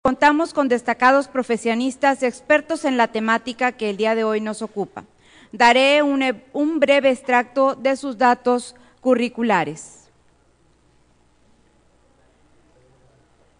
Contamos con destacados profesionistas expertos en la temática que el día de hoy nos ocupa. Daré un breve extracto de sus datos curriculares.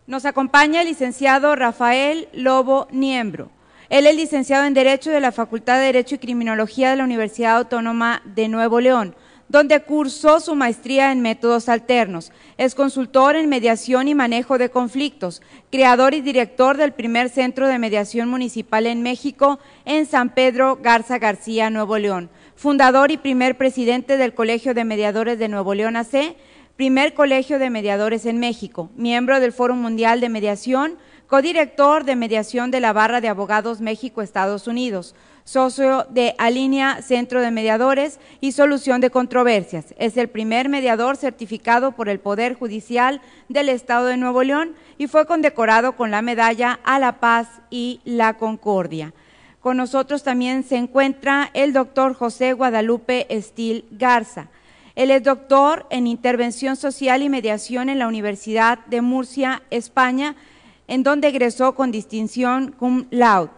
Nos acompaña el licenciado Rafael Lobo Niembro. Él es licenciado en Derecho de la Facultad de Derecho y Criminología de la Universidad Autónoma de Nuevo León, donde cursó su maestría en métodos alternos. Es consultor en mediación y manejo de conflictos, creador y director del primer centro de mediación municipal en México, en San Pedro Garza García, Nuevo León. Fundador y primer presidente del Colegio de Mediadores de Nuevo León AC, primer colegio de mediadores en México, miembro del Foro Mundial de Mediación, codirector de mediación de la Barra de Abogados México-Estados Unidos, socio de Alinea Centro de Mediadores y Solución de Controversias. Es el primer mediador certificado por el Poder Judicial del Estado de Nuevo León y fue condecorado con la Medalla a la Paz y la Concordia. Con nosotros también se encuentra el doctor José Guadalupe Estil Garza. Él es doctor en Intervención Social y Mediación en la Universidad de Murcia, España, en donde egresó con distinción cum laude.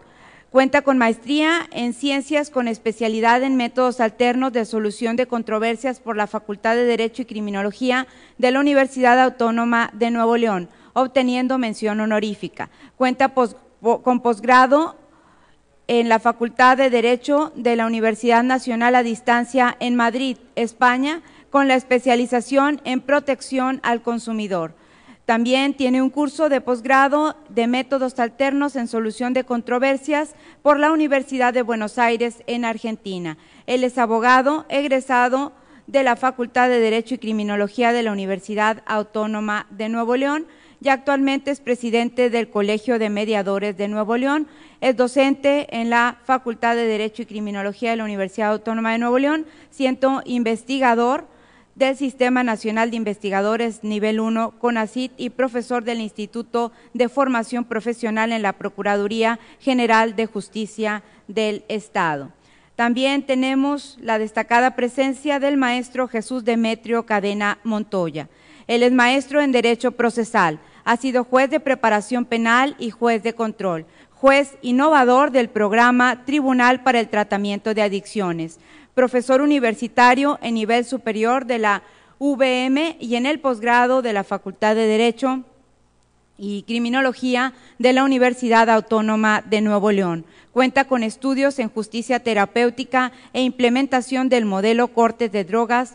Cuenta con maestría en Ciencias con especialidad en Métodos Alternos de Solución de Controversias por la Facultad de Derecho y Criminología de la Universidad Autónoma de Nuevo León, obteniendo mención honorífica. Cuenta con posgrado en la Facultad de Derecho de la Universidad Nacional a Distancia en Madrid, España, con la especialización en Protección al Consumidor. También tiene un curso de posgrado de métodos alternos en solución de controversias por la Universidad de Buenos Aires en Argentina. Él es abogado egresado de la Facultad de Derecho y Criminología de la Universidad Autónoma de Nuevo León y actualmente es presidente del Colegio de Mediadores de Nuevo León. Es docente en la Facultad de Derecho y Criminología de la Universidad Autónoma de Nuevo León, siendo investigador del Sistema Nacional de Investigadores Nivel 1, CONACYT, y profesor del Instituto de Formación Profesional en la Procuraduría General de Justicia del Estado. También tenemos la destacada presencia del maestro Jesús Demetrio Cadena Montoya. Él es maestro en Derecho Procesal, ha sido juez de preparación penal y juez de control, juez innovador del programa Tribunal para el Tratamiento de Adicciones, profesor universitario en nivel superior de la UVM y en el posgrado de la Facultad de Derecho y Criminología de la Universidad Autónoma de Nuevo León. Cuenta con estudios en justicia terapéutica e implementación del modelo Cortes de Drogas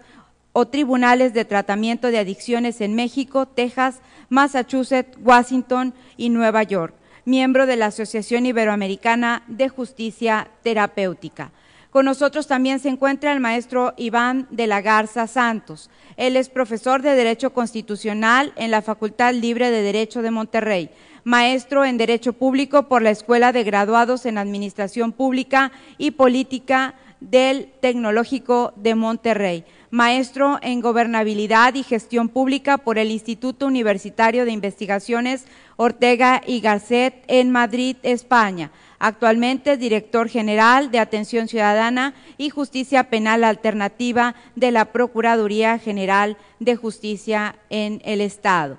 o Tribunales de Tratamiento de Adicciones en México, Texas, Massachusetts, Washington y Nueva York. Miembro de la Asociación Iberoamericana de Justicia Terapéutica. Con nosotros también se encuentra el maestro Iván de la Garza Santos. Él es profesor de Derecho Constitucional en la Facultad Libre de Derecho de Monterrey, maestro en Derecho Público por la Escuela de Graduados en Administración Pública y Política del Tecnológico de Monterrey, maestro en Gobernabilidad y Gestión Pública por el Instituto Universitario de Investigaciones Ortega y Gasset en Madrid, España. Actualmente es director general de Atención Ciudadana y Justicia Penal Alternativa de la Procuraduría General de Justicia en el Estado.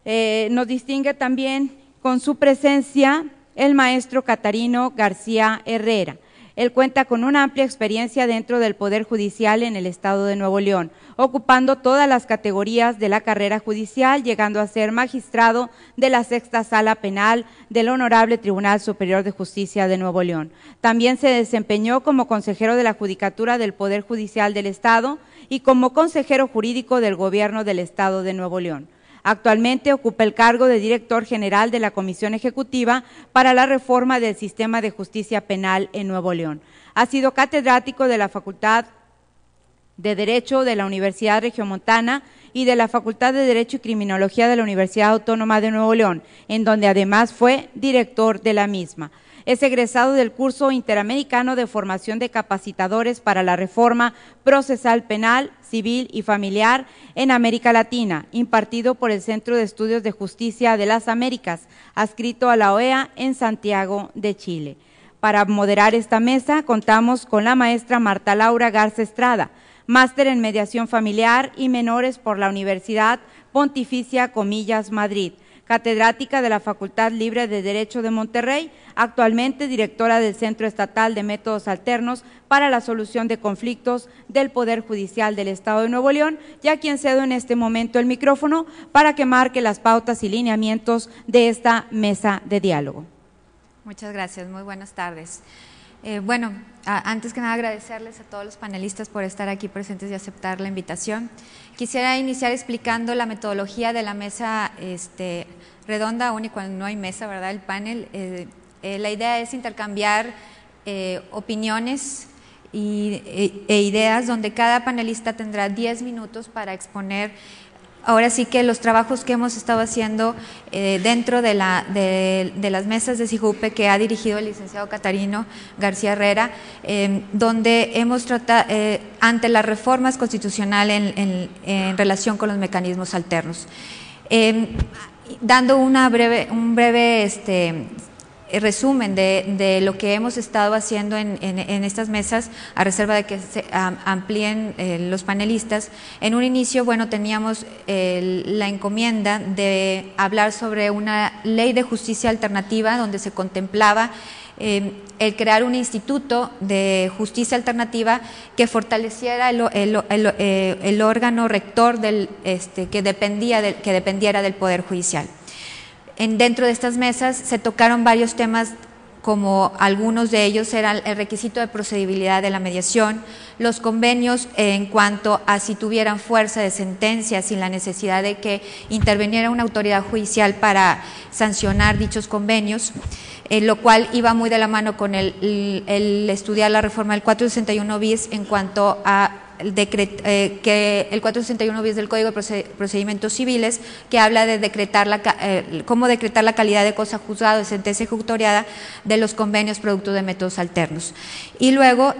Nos distingue también con su presencia el maestro Catarino García Herrera. Él cuenta con una amplia experiencia dentro del Poder Judicial en el Estado de Nuevo León, ocupando todas las categorías de la carrera judicial, llegando a ser magistrado de la Sexta Sala Penal del Honorable Tribunal Superior de Justicia de Nuevo León. También se desempeñó como consejero de la Judicatura del Poder Judicial del Estado y como consejero jurídico del Gobierno del Estado de Nuevo León. Actualmente ocupa el cargo de director general de la Comisión Ejecutiva para la Reforma del Sistema de Justicia Penal en Nuevo León. Ha sido catedrático de la Facultad de Derecho de la Universidad Regiomontana y de la Facultad de Derecho y Criminología de la Universidad Autónoma de Nuevo León, en donde además fue director de la misma. Es egresado del curso interamericano de formación de capacitadores para la reforma procesal penal, civil y familiar en América Latina, impartido por el Centro de Estudios de Justicia de las Américas, adscrito a la OEA en Santiago de Chile. Para moderar esta mesa contamos con la maestra Marta Laura Garza Estrada, máster en mediación familiar y menores por la Universidad Pontificia Comillas Madrid, catedrática de la Facultad Libre de Derecho de Monterrey, actualmente directora del Centro Estatal de Métodos Alternos para la Solución de Conflictos del Poder Judicial del Estado de Nuevo León, y a quien cedo en este momento el micrófono para que marque las pautas y lineamientos de esta mesa de diálogo. Muchas gracias, muy buenas tardes. Antes que nada agradecerles a todos los panelistas por estar aquí presentes y aceptar la invitación. Quisiera iniciar explicando la metodología de la mesa redonda, aún y cuando no hay mesa, ¿verdad? El panel. La idea es intercambiar opiniones e ideas, donde cada panelista tendrá 10 minutos para exponer ahora sí que los trabajos que hemos estado haciendo dentro de las mesas de SIJUPE que ha dirigido el licenciado Catarino García Herrera, donde hemos tratado ante las reformas constitucionales en relación con los mecanismos alternos. Dando un breve resumen de lo que hemos estado haciendo en estas mesas, a reserva de que se amplíen los panelistas. En un inicio, teníamos la encomienda de hablar sobre una ley de justicia alternativa, donde se contemplaba el crear un instituto de justicia alternativa que fortaleciera el órgano rector que dependiera del Poder Judicial. Dentro de estas mesas se tocaron varios temas, como algunos de ellos eran el requisito de procedibilidad de la mediación, los convenios en cuanto a si tuvieran fuerza de sentencia, sin la necesidad de que interviniera una autoridad judicial para sancionar dichos convenios, lo cual iba muy de la mano con el estudiar la reforma del 461 bis en cuanto a que el 461 bis del Código de Procedimientos Civiles, que habla de cómo decretar la calidad de cosa juzgada de sentencia ejecutoriada de los convenios producto de métodos alternos. Y luego,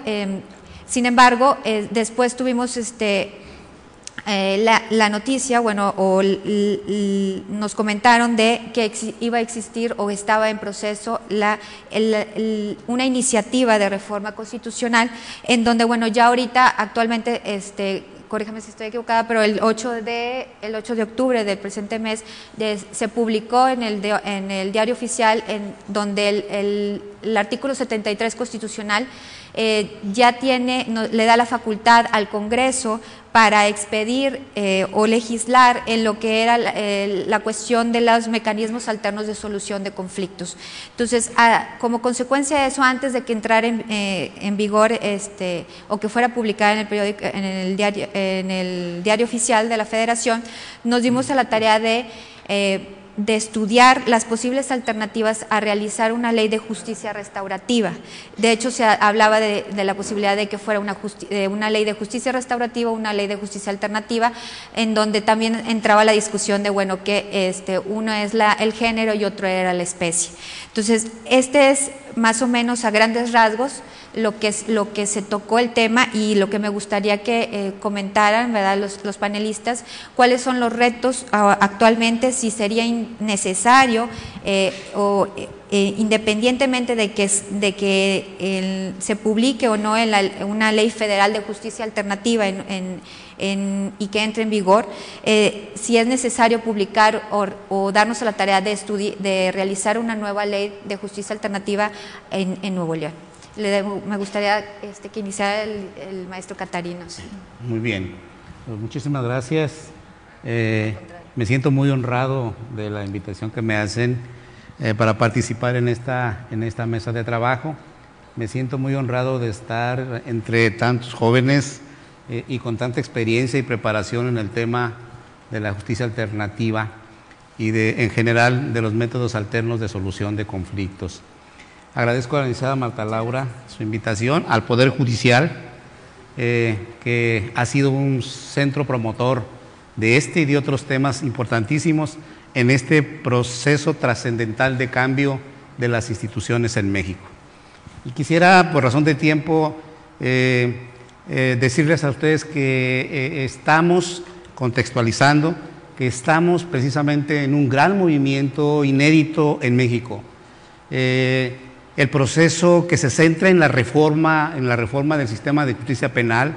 sin embargo, después tuvimos la noticia, nos comentaron de que iba a existir o estaba en proceso una iniciativa de reforma constitucional, en donde, ya ahorita actualmente, corríjame si estoy equivocada, pero el 8 de octubre del presente mes se publicó en el Diario Oficial, en donde el artículo 73 constitucional ya le da la facultad al Congreso para expedir o legislar en lo que era la cuestión de los mecanismos alternos de solución de conflictos. Entonces, como consecuencia de eso, antes de que entrara en vigor o que fuera publicada en el periódico, en el diario oficial de la Federación, nos dimos a la tarea de estudiar las posibles alternativas a realizar una ley de justicia restaurativa. De hecho, se hablaba de la posibilidad de que fuera una ley de justicia restaurativa, una ley de justicia alternativa, en donde también entraba la discusión de, que uno es el género y otro era la especie. Entonces, es más o menos a grandes rasgos lo que se tocó el tema, y lo que me gustaría que comentaran, ¿verdad?, los panelistas, cuáles son los retos actualmente, si sería necesario independientemente de que se publique o no una ley federal de justicia alternativa y que entre en vigor, si es necesario publicar o darnos a la tarea de realizar una nueva ley de justicia alternativa en Nuevo León. Me gustaría que iniciara el maestro Catarino. Muy bien, pues muchísimas gracias. Me siento muy honrado de la invitación que me hacen para participar en esta mesa de trabajo. Me siento muy honrado de estar entre tantos jóvenes y con tanta experiencia y preparación en el tema de la justicia alternativa y en general de los métodos alternos de solución de conflictos. Agradezco a la licenciada Marta Laura su invitación, al Poder Judicial, que ha sido un centro promotor de este y de otros temas importantísimos en este proceso trascendental de cambio de las instituciones en México. Y quisiera, por razón de tiempo, decirles a ustedes que estamos contextualizando, que estamos precisamente en un gran movimiento inédito en México. El proceso que se centra en la reforma del sistema de justicia penal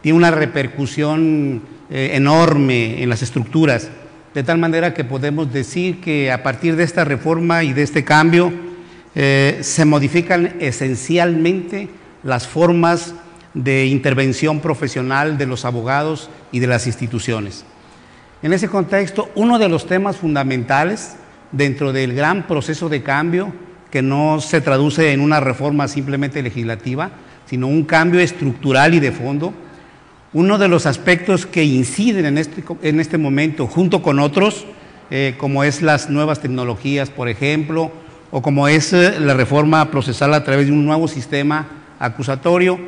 tiene una repercusión enorme en las estructuras de tal manera que podemos decir que a partir de esta reforma y de este cambio se modifican esencialmente las formas de intervención profesional de los abogados y de las instituciones. En ese contexto, uno de los temas fundamentales dentro del gran proceso de cambio, que no se traduce en una reforma simplemente legislativa, sino un cambio estructural y de fondo, uno de los aspectos que inciden en este momento, junto con otros, como es las nuevas tecnologías, por ejemplo, o como es la reforma procesal a través de un nuevo sistema acusatorio,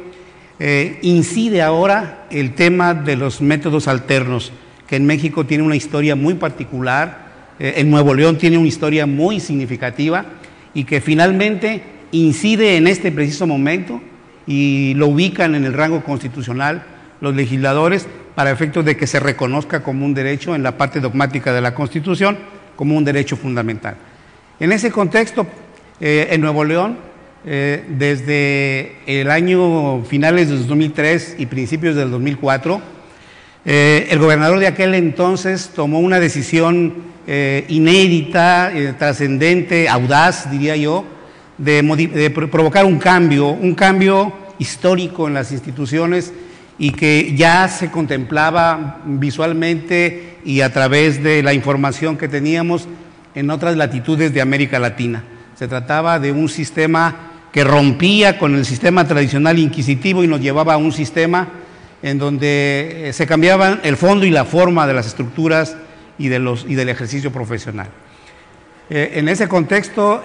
incide ahora el tema de los métodos alternos, que en México tiene una historia muy particular, en Nuevo León tiene una historia muy significativa y que finalmente incide en este preciso momento y lo ubican en el rango constitucional los legisladores para efectos de que se reconozca como un derecho en la parte dogmática de la Constitución, como un derecho fundamental. En ese contexto, en Nuevo León, desde el año finales de 2003 y principios del 2004, el gobernador de aquel entonces tomó una decisión inédita, trascendente, audaz, diría yo, de provocar un cambio histórico en las instituciones y que ya se contemplaba visualmente y a través de la información que teníamos en otras latitudes de América Latina. Se trataba de un sistema que rompía con el sistema tradicional inquisitivo y nos llevaba a un sistema en donde se cambiaban el fondo y la forma de las estructuras y del ejercicio profesional. En ese contexto,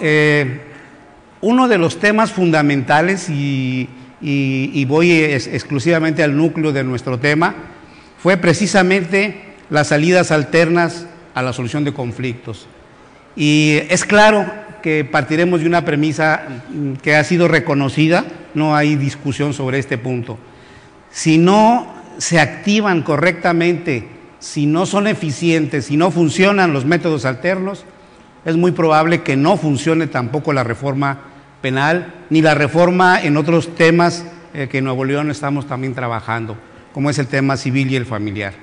uno de los temas fundamentales, y voy exclusivamente al núcleo de nuestro tema, fue precisamente las salidas alternas a la solución de conflictos. Y es claro que partiremos de una premisa que ha sido reconocida, no hay discusión sobre este punto. Si no se activan correctamente, si no son eficientes, si no funcionan los métodos alternos, es muy probable que no funcione tampoco la reforma penal, ni la reforma en otros temas que en Nuevo León estamos también trabajando, como es el tema civil y el familiar.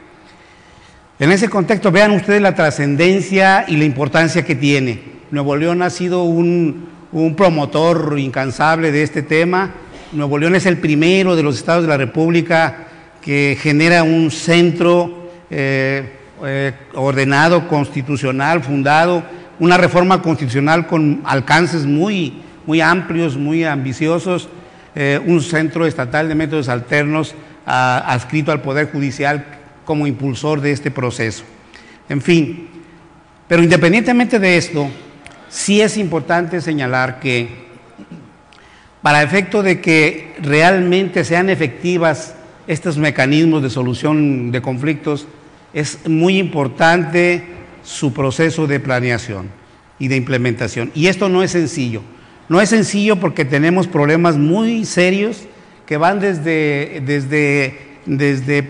En ese contexto, vean ustedes la trascendencia y la importancia que tiene. Nuevo León ha sido un promotor incansable de este tema. Nuevo León es el primero de los estados de la República que genera un centro ordenado, constitucional, fundado, una reforma constitucional con alcances muy amplios, muy ambiciosos, un centro estatal de métodos alternos adscrito al Poder Judicial como impulsor de este proceso. En fin, pero independientemente de esto, sí es importante señalar que para efecto de que realmente sean efectivas estos mecanismos de solución de conflictos, es muy importante su proceso de planeación y de implementación. Y esto no es sencillo. No es sencillo porque tenemos problemas muy serios que van desde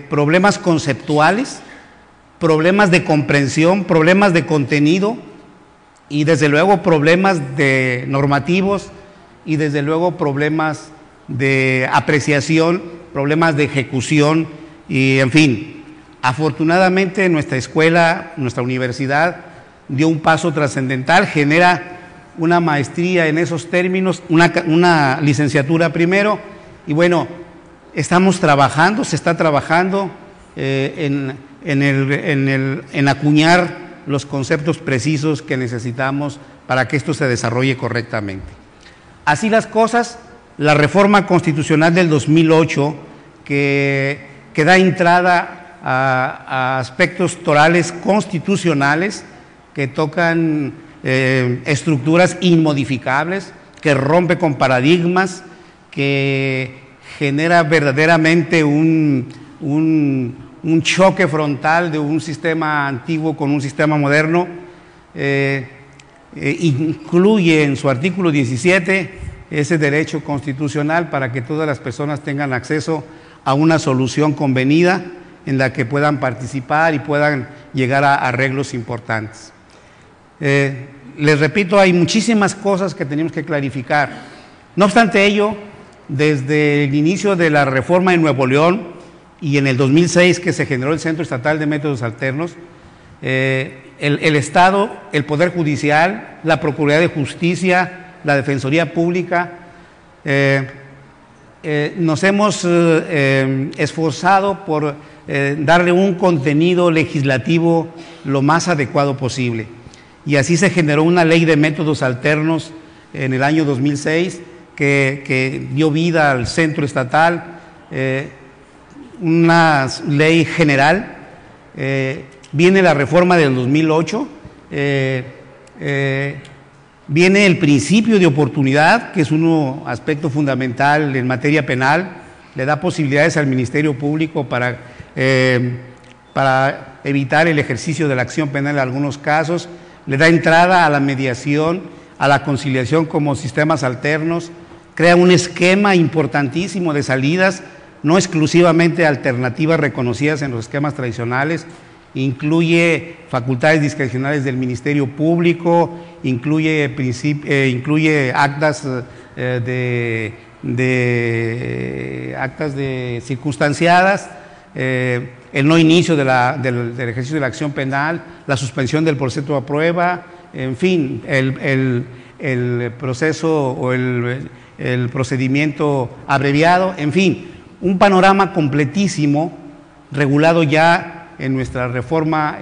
problemas conceptuales, problemas de comprensión, problemas de contenido y desde luego problemas de normativos y desde luego problemas de apreciación, problemas de ejecución y en fin. Afortunadamente nuestra escuela, nuestra universidad dio un paso trascendental, genera una maestría en esos términos, una licenciatura primero y bueno, estamos trabajando, se está trabajando en acuñar los conceptos precisos que necesitamos para que esto se desarrolle correctamente. Así las cosas, la reforma constitucional del 2008 que da entrada a aspectos torales constitucionales que tocan estructuras inmodificables, que rompe con paradigmas, que genera verdaderamente un choque frontal de un sistema antiguo con un sistema moderno, incluye en su artículo 17 ese derecho constitucional para que todas las personas tengan acceso a una solución convenida en la que puedan participar y puedan llegar a arreglos importantes. Les repito, hay muchísimas cosas que tenemos que clarificar. No obstante ello, desde el inicio de la reforma en Nuevo León y en el 2006 que se generó el Centro Estatal de Métodos Alternos, el Estado, el Poder Judicial, la Procuraduría de Justicia, la Defensoría Pública, nos hemos esforzado por darle un contenido legislativo lo más adecuado posible. Y así se generó una ley de métodos alternos en el año 2006 que dio vida al centro estatal, una ley general. Viene la reforma del 2008, viene el principio de oportunidad, que es un aspecto fundamental en materia penal, le da posibilidades al Ministerio Público para evitar el ejercicio de la acción penal en algunos casos, le da entrada a la mediación, a la conciliación como sistemas alternos, crea un esquema importantísimo de salidas, no exclusivamente alternativas reconocidas en los esquemas tradicionales, incluye facultades discrecionales del Ministerio Público, incluye actas de circunstanciadas, el no inicio del ejercicio de la acción penal, la suspensión del proceso a prueba, en fin, el proceso o el procedimiento abreviado, en fin, un panorama completísimo regulado ya en nuestra reforma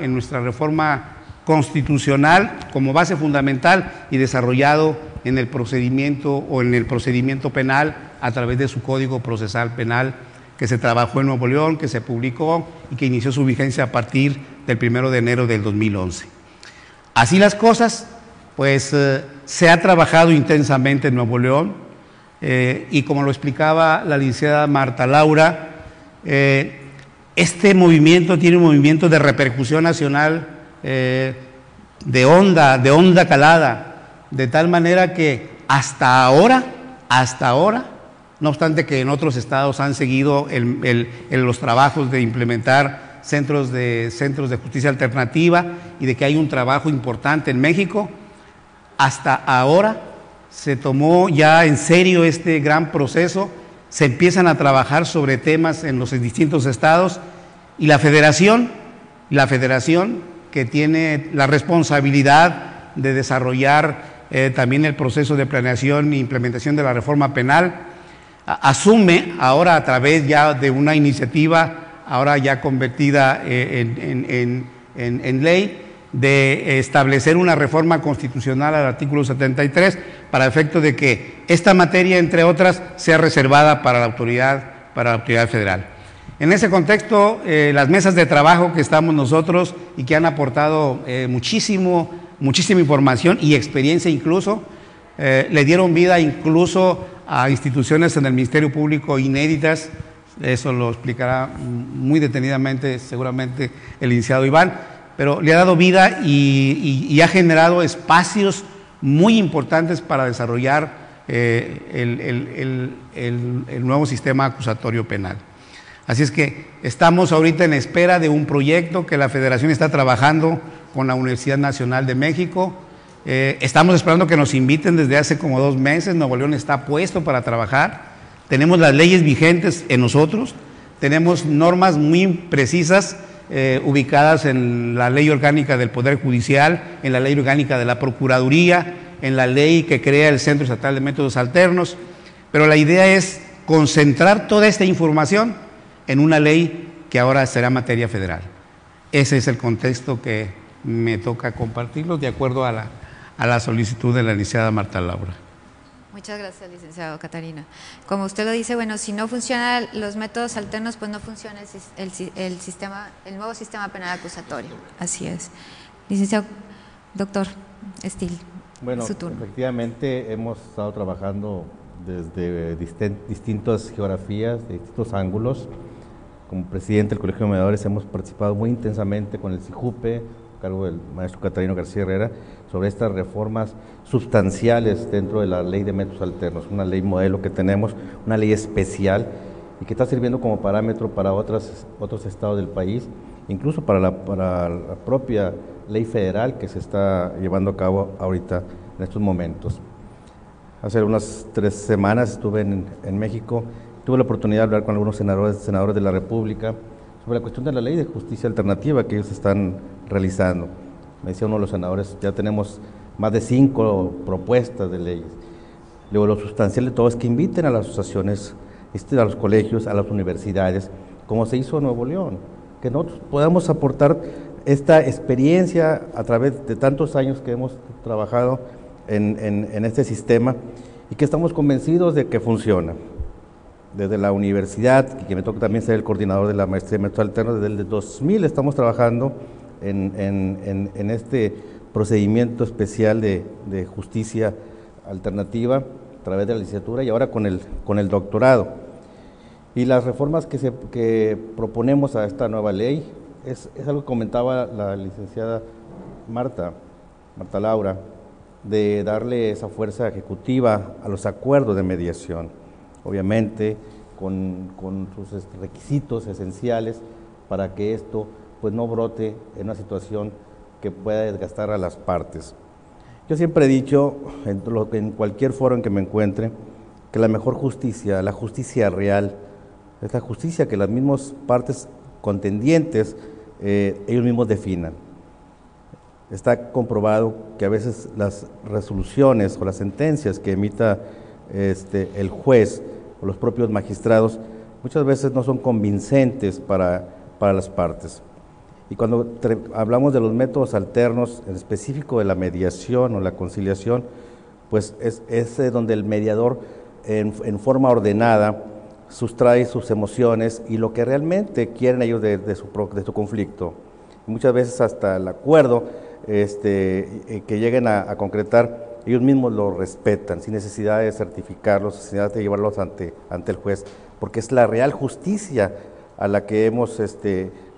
constitucional como base fundamental y desarrollado en el procedimiento penal a través de su Código Procesal Penal, que se trabajó en Nuevo León, que se publicó y que inició su vigencia a partir del 1 de enero del 2011. Así las cosas, pues se ha trabajado intensamente en Nuevo León y como lo explicaba la licenciada Marta Laura, este movimiento tiene un movimiento de repercusión nacional de honda calada, de tal manera que hasta ahora, no obstante que en otros estados han seguido los trabajos de implementar centros de justicia alternativa y de que hay un trabajo importante en México, hasta ahora se tomó ya en serio este gran proceso, se empiezan a trabajar sobre temas en los distintos estados y la federación que tiene la responsabilidad de desarrollar también el proceso de planeación e implementación de la reforma penal, asume ahora a través ya de una iniciativa ahora ya convertida en ley, de establecer una reforma constitucional al artículo 73 para efecto de que esta materia, entre otras, sea reservada para la autoridad federal. En ese contexto, las mesas de trabajo que estamos nosotros y que han aportado muchísima información y experiencia incluso, le dieron vida incluso a instituciones en el Ministerio Público inéditas, eso lo explicará muy detenidamente seguramente el licenciado Iván, pero le ha dado vida y ha generado espacios muy importantes para desarrollar el nuevo sistema acusatorio penal. Así es que estamos ahorita en espera de un proyecto que la Federación está trabajando con la Universidad Nacional de México. Estamos esperando que nos inviten desde hace como 2 meses. Nuevo León está puesto para trabajar. Tenemos las leyes vigentes en nosotros, tenemos normas muy precisas ubicadas en la Ley Orgánica del Poder Judicial, en la Ley Orgánica de la Procuraduría, en la ley que crea el Centro Estatal de Métodos Alternos, pero la idea es concentrar toda esta información en una ley que ahora será materia federal. Ese es el contexto que me toca compartirlo de acuerdo a la solicitud de la licenciada Marta Laura. Muchas gracias, licenciado Catarina. Como usted lo dice, bueno, si no funcionan los métodos alternos, pues no funciona el nuevo sistema penal acusatorio. Así es. Licenciado, doctor Estil, bueno, su turno. Efectivamente hemos estado trabajando desde distintas geografías, de distintos ángulos. Como presidente del Colegio de Mediadores hemos participado muy intensamente con el CIJUPE, a cargo del maestro Catarino García Herrera, sobre estas reformas sustanciales dentro de la ley de métodos alternos, una ley modelo que tenemos, una ley especial y que está sirviendo como parámetro para otros estados del país, incluso para la propia ley federal que se está llevando a cabo ahorita en estos momentos. Hace unas 3 semanas estuve en México, tuve la oportunidad de hablar con algunos senadores de la República sobre la cuestión de la ley de justicia alternativa que ellos están realizando. Me decía uno de los senadores, ya tenemos más de 5 propuestas de leyes. Luego, lo sustancial de todo es que inviten a las asociaciones, a los colegios, a las universidades, como se hizo en Nuevo León, que nosotros podamos aportar esta experiencia a través de tantos años que hemos trabajado en este sistema y que estamos convencidos de que funciona. Desde la universidad, que me toca también ser el coordinador de la maestría de métodos alternos, desde el 2000 estamos trabajando en este procedimiento especial de justicia alternativa a través de la licenciatura y ahora con el doctorado. Y las reformas que proponemos a esta nueva ley es algo que comentaba la licenciada Marta Laura, de darle esa fuerza ejecutiva a los acuerdos de mediación, obviamente con sus requisitos esenciales para que esto pues no brote en una situación que pueda desgastar a las partes. Yo siempre he dicho, en cualquier foro en que me encuentre, que la mejor justicia, la justicia real, es la justicia que las mismas partes contendientes ellos mismos definan. Está comprobado que a veces las resoluciones o las sentencias que emita el juez o los propios magistrados muchas veces no son convincentes para las partes. Y cuando hablamos de los métodos alternos, en específico de la mediación o la conciliación, pues es donde el mediador en forma ordenada sustrae sus emociones y lo que realmente quieren ellos de su conflicto. Muchas veces hasta el acuerdo que lleguen a concretar, ellos mismos lo respetan, sin necesidad de certificarlos, sin necesidad de llevarlos ante el juez, porque es la real justicia a la que hemos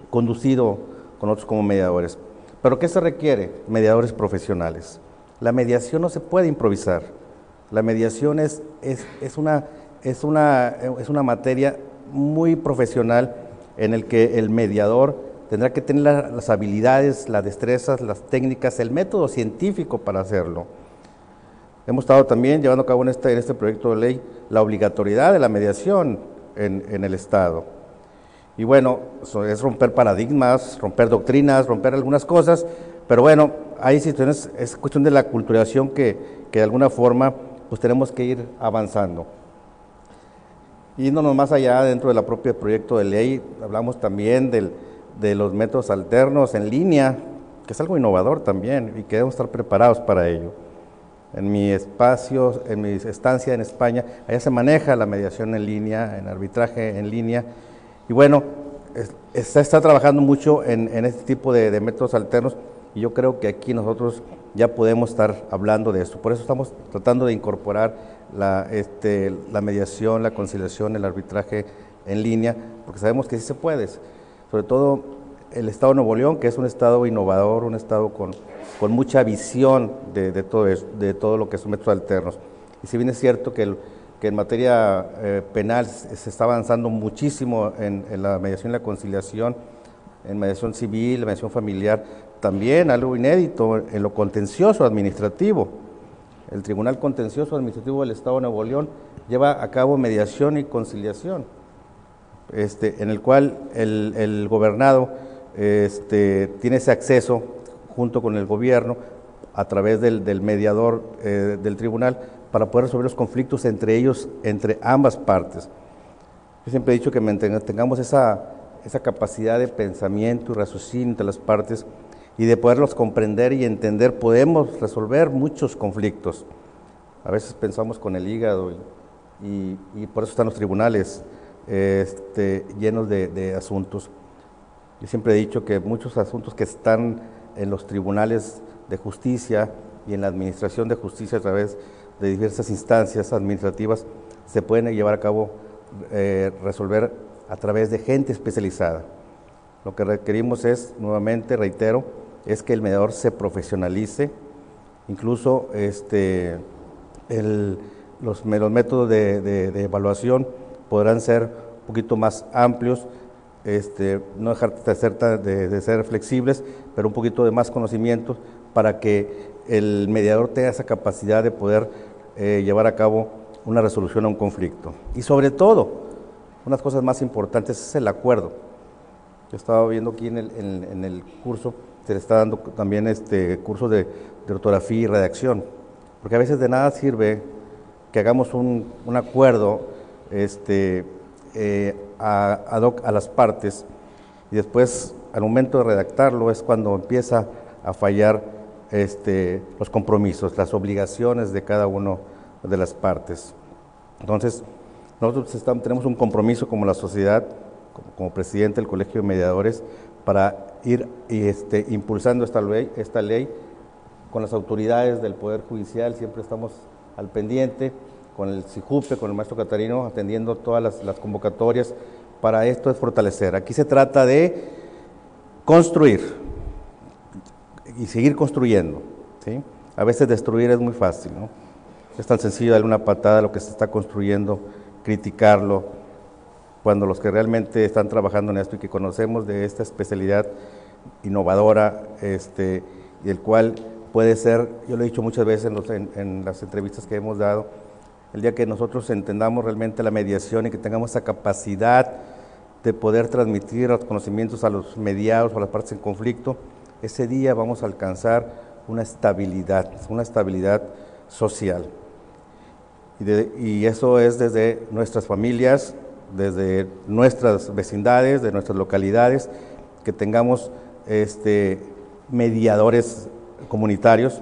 conducido con nosotros como mediadores. ¿Pero qué se requiere? Mediadores profesionales. La mediación no se puede improvisar. La mediación es una materia muy profesional en el que el mediador tendrá que tener las habilidades, las destrezas, las técnicas, el método científico para hacerlo. Hemos estado también llevando a cabo en este proyecto de ley la obligatoriedad de la mediación en el Estado. Y bueno, eso es romper paradigmas, romper doctrinas, romper algunas cosas, pero bueno, hay situaciones, es cuestión de la culturación que de alguna forma pues tenemos que ir avanzando. Yéndonos más allá dentro del propio proyecto de ley, hablamos también de los métodos alternos en línea, que es algo innovador también y que debemos estar preparados para ello. En mi estancia en España, allá se maneja la mediación en línea, en arbitraje en línea, y bueno, está trabajando mucho en este tipo de métodos alternos, y yo creo que aquí nosotros ya podemos estar hablando de esto. Por eso estamos tratando de incorporar la mediación, la conciliación, el arbitraje en línea, porque sabemos que sí se puede. Sobre todo el Estado de Nuevo León, que es un Estado innovador, un Estado con mucha visión de todo lo que son métodos alternos. Y si bien es cierto que en materia penal se está avanzando muchísimo en la mediación y la conciliación, en mediación civil, mediación familiar, también algo inédito en lo contencioso administrativo. El Tribunal Contencioso Administrativo del Estado de Nuevo León lleva a cabo mediación y conciliación, en el cual el gobernado tiene ese acceso junto con el gobierno a través del mediador del tribunal para poder resolver los conflictos entre ellos, entre ambas partes. Yo siempre he dicho que tengamos esa capacidad de pensamiento y raciocinio entre las partes y de poderlos comprender y entender, podemos resolver muchos conflictos. A veces pensamos con el hígado y por eso están los tribunales llenos de asuntos. Yo siempre he dicho que muchos asuntos que están en los tribunales de justicia y en la administración de justicia a través de diversas instancias administrativas se pueden llevar a cabo, resolver a través de gente especializada. Lo que requerimos es, nuevamente reitero, es que el mediador se profesionalice, incluso los métodos de evaluación podrán ser un poquito más amplios, no dejar de ser flexibles, pero un poquito de más conocimientos para que el mediador tenga esa capacidad de poder llevar a cabo una resolución a un conflicto. Y sobre todo, unas cosas más importantes es el acuerdo. Yo estaba viendo aquí en el curso se le está dando también cursos de ortografía y redacción, porque a veces de nada sirve que hagamos un acuerdo ad hoc a las partes y después al momento de redactarlo es cuando empieza a fallar los compromisos, las obligaciones de cada una de las partes. Entonces, nosotros tenemos un compromiso como la sociedad, como presidente del Colegio de Mediadores, para ir impulsando esta ley con las autoridades del Poder Judicial. Siempre estamos al pendiente, con el CIJUPE, con el maestro Catarino, atendiendo todas las convocatorias. Para esto es fortalecer. Aquí se trata de construir y seguir construyendo, ¿sí? A veces destruir es muy fácil, ¿no? Es tan sencillo darle una patada a lo que se está construyendo, criticarlo, cuando los que realmente están trabajando en esto y que conocemos de esta especialidad innovadora, y el cual puede ser, yo lo he dicho muchas veces en las entrevistas que hemos dado, el día que nosotros entendamos realmente la mediación y que tengamos esa capacidad de poder transmitir los conocimientos a los mediados o a las partes en conflicto, ese día vamos a alcanzar una estabilidad social. Y eso es desde nuestras familias, desde nuestras vecindades, de nuestras localidades, que tengamos mediadores comunitarios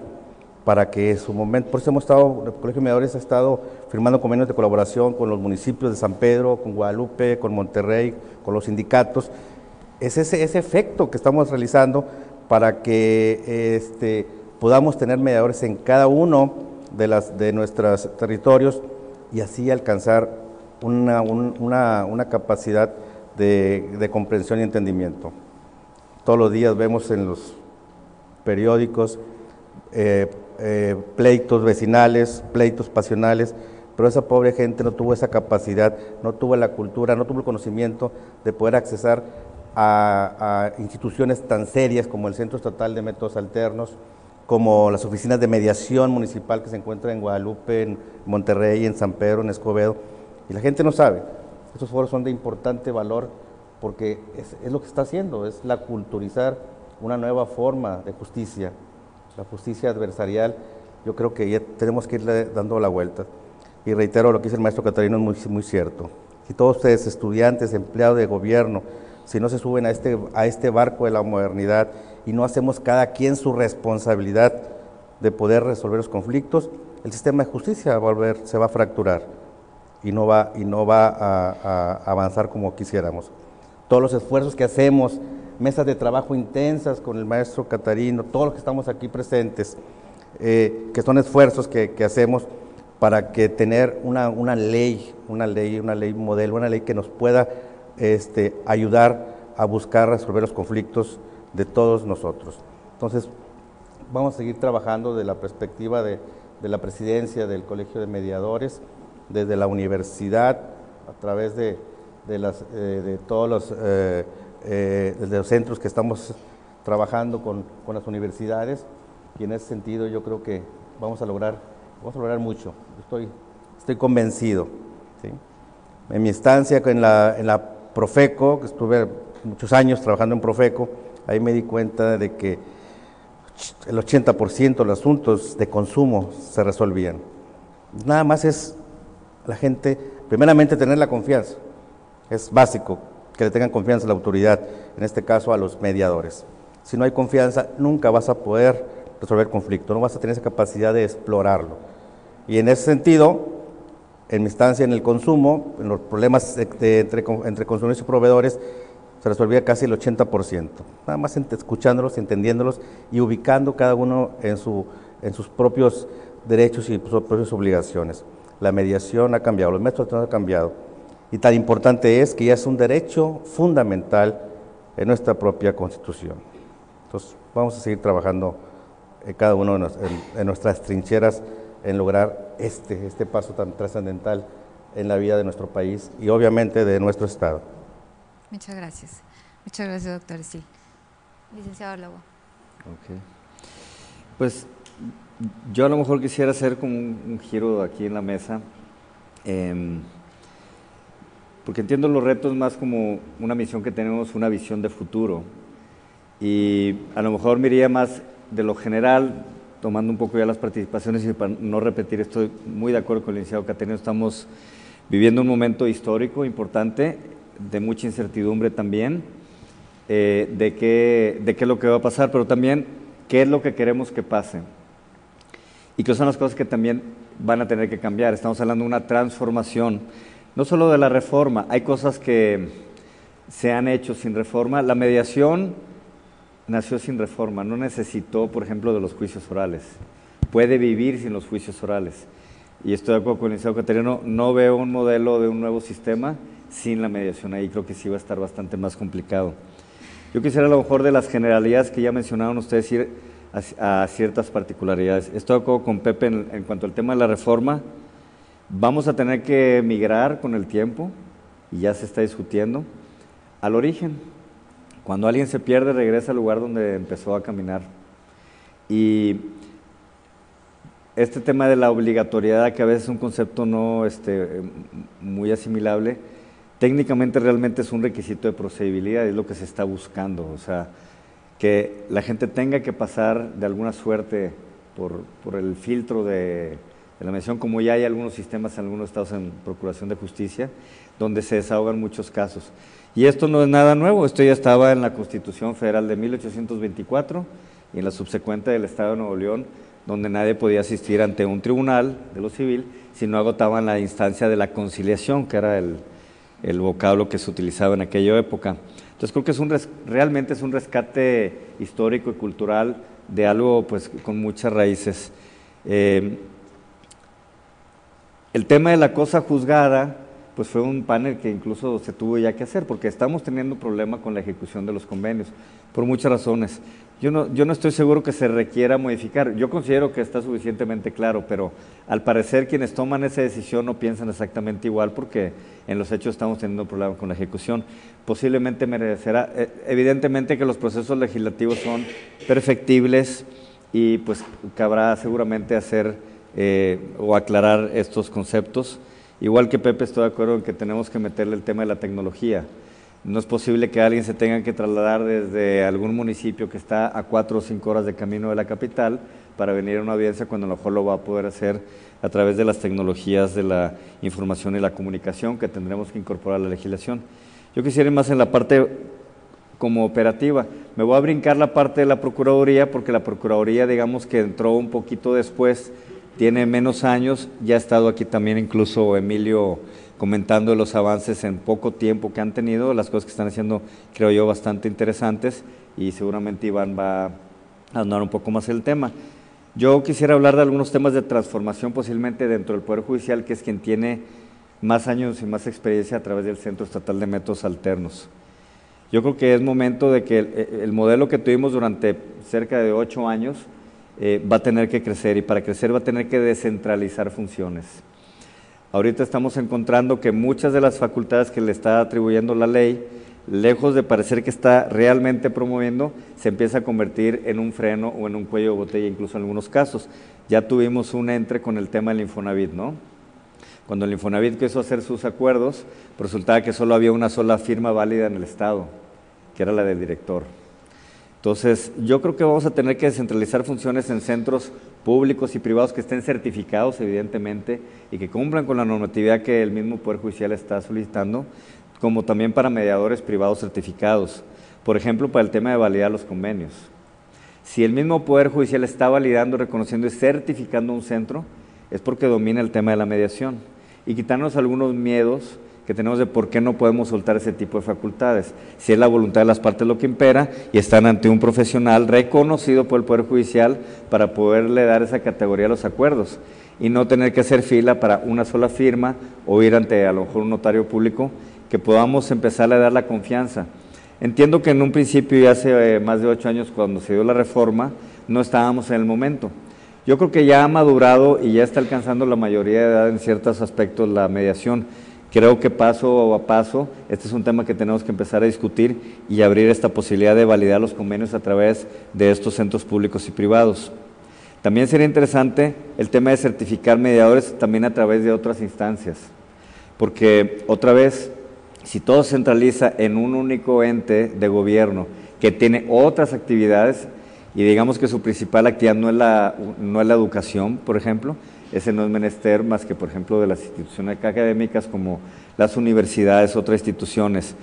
para que en su momento, por eso el Colegio de Mediadores ha estado firmando convenios de colaboración con los municipios de San Pedro, con Guadalupe, con Monterrey, con los sindicatos. Es ese efecto que estamos realizando para que podamos tener mediadores en cada uno de nuestros territorios y así alcanzar una capacidad de comprensión y entendimiento. Todos los días vemos en los periódicos pleitos vecinales, pleitos pasionales, pero esa pobre gente no tuvo esa capacidad, no tuvo la cultura, no tuvo el conocimiento de poder accesar a instituciones tan serias como el Centro Estatal de Métodos Alternos, como las oficinas de mediación municipal que se encuentran en Guadalupe, en Monterrey, en San Pedro, en Escobedo, y la gente no sabe. Estos foros son de importante valor porque es lo que está haciendo, es la culturizar una nueva forma de justicia, la justicia adversarial. Yo creo que ya tenemos que irle dando la vuelta. Y reitero lo que dice el maestro Catarino, es muy, muy cierto. Si todos ustedes, estudiantes, empleados de gobierno, si no se suben a este barco de la modernidad y no hacemos cada quien su responsabilidad de poder resolver los conflictos, el sistema de justicia se va a fracturar y no va a avanzar como quisiéramos. Todos los esfuerzos que hacemos, mesas de trabajo intensas con el maestro Catarino, todos los que estamos aquí presentes, que son esfuerzos que hacemos para que tener una ley modelo, una ley que nos pueda ayudar a buscar resolver los conflictos de todos nosotros. Entonces, vamos a seguir trabajando desde la perspectiva de la presidencia del Colegio de Mediadores, desde la universidad, a través de todos los centros que estamos trabajando con las universidades, y en ese sentido yo creo que vamos a lograr mucho. Estoy convencido, ¿sí? En mi estancia en la Profeco, que estuve muchos años trabajando en Profeco, ahí me di cuenta de que el 80% de los asuntos de consumo se resolvían. Nada más es la gente, primeramente, tener la confianza. Es básico que le tengan confianza a la autoridad, en este caso a los mediadores. Si no hay confianza, nunca vas a poder resolver conflicto, no vas a tener esa capacidad de explorarlo. Y en ese sentido, en mi instancia en el consumo, en los problemas entre consumidores y proveedores, se resolvía casi el 80%. Nada más escuchándolos, entendiéndolos y ubicando cada uno en sus propios derechos y sus propias obligaciones. La mediación ha cambiado, los métodos han cambiado. Y tan importante es que ya es un derecho fundamental en nuestra propia Constitución. Entonces, vamos a seguir trabajando cada uno en nuestras trincheras en lograr este paso tan trascendental en la vida de nuestro país y obviamente de nuestro Estado. Muchas gracias. Muchas gracias, doctor Estil. Licenciado Lobo. Ok. Pues yo a lo mejor quisiera hacer como un giro aquí en la mesa, porque entiendo los retos más como una misión que tenemos, una visión de futuro. Y a lo mejor me iría más de lo general, tomando un poco ya las participaciones y para no repetir, estoy muy de acuerdo con el licenciado Caterino, estamos viviendo un momento histórico importante, de mucha incertidumbre también, de qué es lo que va a pasar, pero también qué es lo que queremos que pase. Y qué son las cosas que también van a tener que cambiar. Estamos hablando de una transformación, no solo de la reforma, hay cosas que se han hecho sin reforma. La mediación nació sin reforma, no necesitó, por ejemplo, de los juicios orales. Puede vivir sin los juicios orales. Y estoy de acuerdo con el licenciado Caterino, no veo un modelo de un nuevo sistema sin la mediación. Ahí creo que sí va a estar bastante más complicado. Yo quisiera a lo mejor de las generalidades que ya mencionaron ustedes ir a ciertas particularidades. Estoy de acuerdo con Pepe en cuanto al tema de la reforma. Vamos a tener que migrar con el tiempo, y ya se está discutiendo, al origen. Cuando alguien se pierde, regresa al lugar donde empezó a caminar. Y este tema de la obligatoriedad, que a veces es un concepto no muy asimilable, técnicamente realmente es un requisito de procedibilidad, es lo que se está buscando, o sea, que la gente tenga que pasar de alguna suerte por el filtro de la mediación, como ya hay algunos sistemas en algunos estados en Procuración de Justicia, donde se desahogan muchos casos. Y esto no es nada nuevo, esto ya estaba en la Constitución Federal de 1824 y en la subsecuente del Estado de Nuevo León, donde nadie podía asistir ante un tribunal de lo civil si no agotaban la instancia de la conciliación, que era el vocablo que se utilizaba en aquella época. Entonces creo que realmente es un rescate histórico y cultural de algo pues con muchas raíces. El tema de la cosa juzgada pues fue un panel que incluso se tuvo ya que hacer, porque estamos teniendo problema con la ejecución de los convenios, por muchas razones. Yo no estoy seguro que se requiera modificar, yo considero que está suficientemente claro, pero al parecer quienes toman esa decisión no piensan exactamente igual, porque en los hechos estamos teniendo problemas con la ejecución. Posiblemente merecerá, evidentemente que los procesos legislativos son perfectibles y pues cabrá seguramente hacer o aclarar estos conceptos. Igual que Pepe, estoy de acuerdo en que tenemos que meterle el tema de la tecnología. No es posible que alguien se tenga que trasladar desde algún municipio que está a 4 o 5 horas de camino de la capital para venir a una audiencia, cuando a lo mejor lo va a poder hacer a través de las tecnologías de la información y la comunicación que tendremos que incorporar a la legislación. Yo quisiera ir más en la parte como operativa. Me voy a brincar la parte de la Procuraduría, porque la Procuraduría, digamos que entró un poquito después, tiene menos años, ya ha estado aquí también incluso Emilio comentando los avances en poco tiempo que han tenido, las cosas que están haciendo, creo yo, bastante interesantes, y seguramente Iván va a andar un poco más el tema. Yo quisiera hablar de algunos temas de transformación posiblemente dentro del Poder Judicial, que es quien tiene más años y más experiencia a través del Centro Estatal de Métodos Alternos. Yo creo que es momento de que el modelo que tuvimos durante cerca de 8 años va a tener que crecer, y para crecer va a tener que descentralizar funciones. Ahorita estamos encontrando que muchas de las facultades que le está atribuyendo la ley, lejos de parecer que está realmente promoviendo, se empieza a convertir en un freno o en un cuello de botella, incluso en algunos casos. Ya tuvimos un entre con el tema del Infonavit, ¿no? Cuando el Infonavit quiso hacer sus acuerdos, resultaba que solo había una sola firma válida en el Estado, que era la del director. Entonces, yo creo que vamos a tener que descentralizar funciones en centros públicos y privados que estén certificados, evidentemente, y que cumplan con la normatividad que el mismo Poder Judicial está solicitando, como también para mediadores privados certificados. Por ejemplo, para el tema de validar los convenios. Si el mismo Poder Judicial está validando, reconociendo y certificando un centro, es porque domina el tema de la mediación. Y quitarnos algunos miedos que tenemos de por qué no podemos soltar ese tipo de facultades, si es la voluntad de las partes lo que impera y están ante un profesional reconocido por el Poder Judicial para poderle dar esa categoría a los acuerdos y no tener que hacer fila para una sola firma o ir ante a lo mejor un notario público, que podamos empezarle a dar la confianza. Entiendo que en un principio, y hace más de 8 años cuando se dio la reforma, no estábamos en el momento. Yo creo que ya ha madurado y ya está alcanzando la mayoría de edad en ciertos aspectos la mediación. Creo que paso a paso, este es un tema que tenemos que empezar a discutir y abrir esta posibilidad de validar los convenios a través de estos centros públicos y privados. También sería interesante el tema de certificar mediadores también a través de otras instancias, porque otra vez, si todo se centraliza en un único ente de gobierno que tiene otras actividades y digamos que su principal actividad no es la educación, por ejemplo. Ese no es menester más que, por ejemplo, de las instituciones académicas como las universidades, otras instituciones.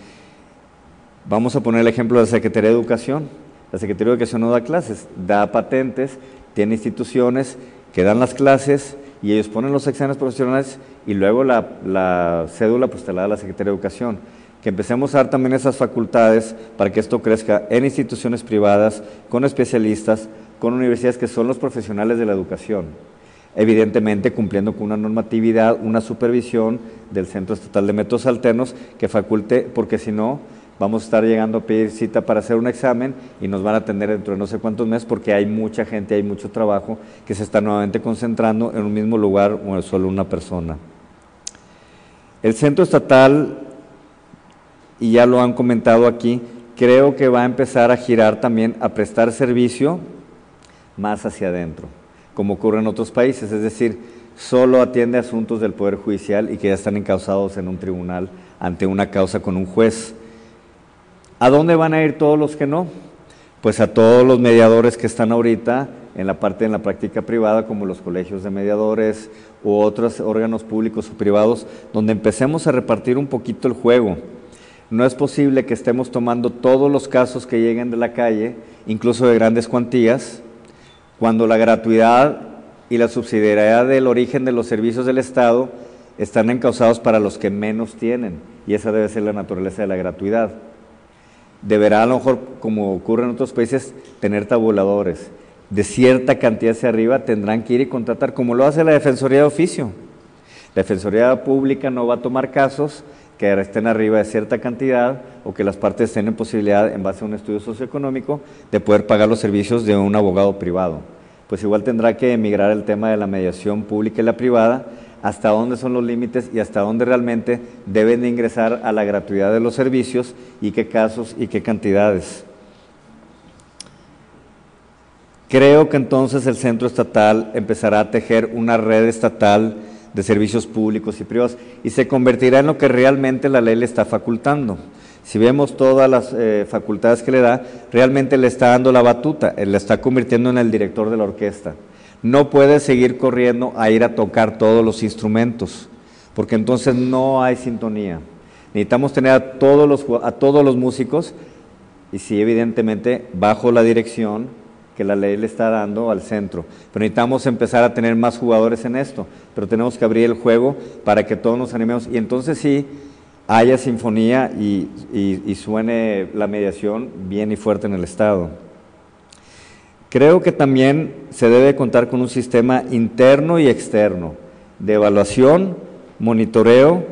Vamos a poner el ejemplo de la Secretaría de Educación. La Secretaría de Educación no da clases, da patentes, tiene instituciones que dan las clases y ellos ponen los exámenes profesionales y luego la cédula pues te la da la Secretaría de Educación. Que empecemos a dar también esas facultades para que esto crezca en instituciones privadas, con especialistas, con universidades que son los profesionales de la educación. Evidentemente cumpliendo con una normatividad, una supervisión del Centro Estatal de Métodos Alternos que faculte, porque si no, vamos a estar llegando a pedir cita para hacer un examen y nos van a atender dentro de no sé cuántos meses porque hay mucha gente, hay mucho trabajo que se está nuevamente concentrando en un mismo lugar o en solo una persona. El Centro Estatal, y ya lo han comentado aquí, creo que va a empezar a girar también a prestar servicio más hacia adentro, como ocurre en otros países, es decir, solo atiende asuntos del Poder Judicial y que ya están encausados en un tribunal ante una causa con un juez. ¿A dónde van a ir todos los que no? Pues a todos los mediadores que están ahorita en la práctica privada, como los colegios de mediadores u otros órganos públicos o privados, donde empecemos a repartir un poquito el juego. No es posible que estemos tomando todos los casos que lleguen de la calle, incluso de grandes cuantías, cuando la gratuidad y la subsidiariedad del origen de los servicios del Estado están encausados para los que menos tienen, y esa debe ser la naturaleza de la gratuidad. Deberá, a lo mejor, como ocurre en otros países, tener tabuladores. De cierta cantidad hacia arriba tendrán que ir y contratar, como lo hace la Defensoría de Oficio. La Defensoría Pública no va a tomar casos que estén arriba de cierta cantidad o que las partes tengan posibilidad, en base a un estudio socioeconómico, de poder pagar los servicios de un abogado privado. Pues igual tendrá que emigrar el tema de la mediación pública y la privada, hasta dónde son los límites y hasta dónde realmente deben de ingresar a la gratuidad de los servicios y qué casos y qué cantidades. Creo que entonces el Centro Estatal empezará a tejer una red estatal de servicios públicos y privados y se convertirá en lo que realmente la ley le está facultando. Si vemos todas las facultades que le da, realmente le está dando la batuta, le está convirtiendo en el director de la orquesta. No puede seguir corriendo a ir a tocar todos los instrumentos, porque entonces no hay sintonía. Necesitamos tener a todos los músicos, y sí, evidentemente, bajo la dirección que la ley le está dando al centro. Pero necesitamos empezar a tener más jugadores en esto, pero tenemos que abrir el juego para que todos nos animemos, y entonces sí haya sinfonía y suene la mediación bien y fuerte en el Estado. Creo que también se debe contar con un sistema interno y externo de evaluación, monitoreo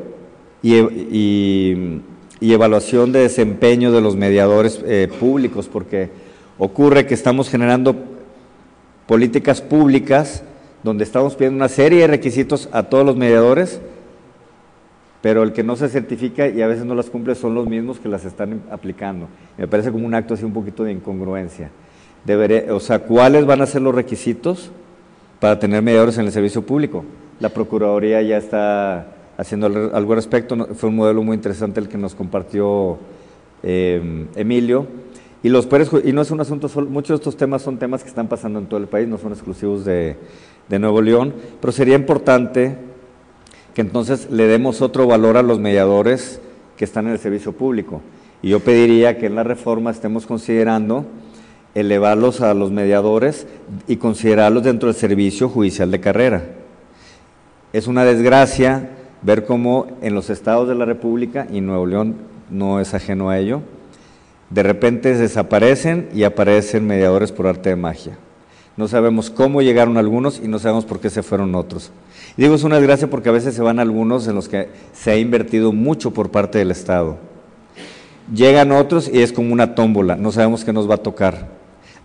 y evaluación de desempeño de los mediadores públicos, porque ocurre que estamos generando políticas públicas donde estamos pidiendo una serie de requisitos a todos los mediadores, pero el que no se certifica y a veces no las cumple son los mismos que las están aplicando. Me parece como un acto así un poquito de incongruencia. ¿Cuáles van a ser los requisitos para tener mediadores en el servicio público? La Procuraduría ya está haciendo algo al respecto, fue un modelo muy interesante el que nos compartió Emilio, y no es un asunto solo, muchos de estos temas son temas que están pasando en todo el país, no son exclusivos de Nuevo León, pero sería importante que entonces le demos otro valor a los mediadores que están en el servicio público, y yo pediría que en la reforma estemos considerando elevarlos a los mediadores y considerarlos dentro del servicio judicial de carrera. Es una desgracia ver cómo en los estados de la República, y Nuevo León no es ajeno a ello, de repente desaparecen y aparecen mediadores por arte de magia. No sabemos cómo llegaron algunos y no sabemos por qué se fueron otros. Y digo, es una desgracia porque a veces se van algunos en los que se ha invertido mucho por parte del Estado. Llegan otros y es como una tómbola, no sabemos qué nos va a tocar.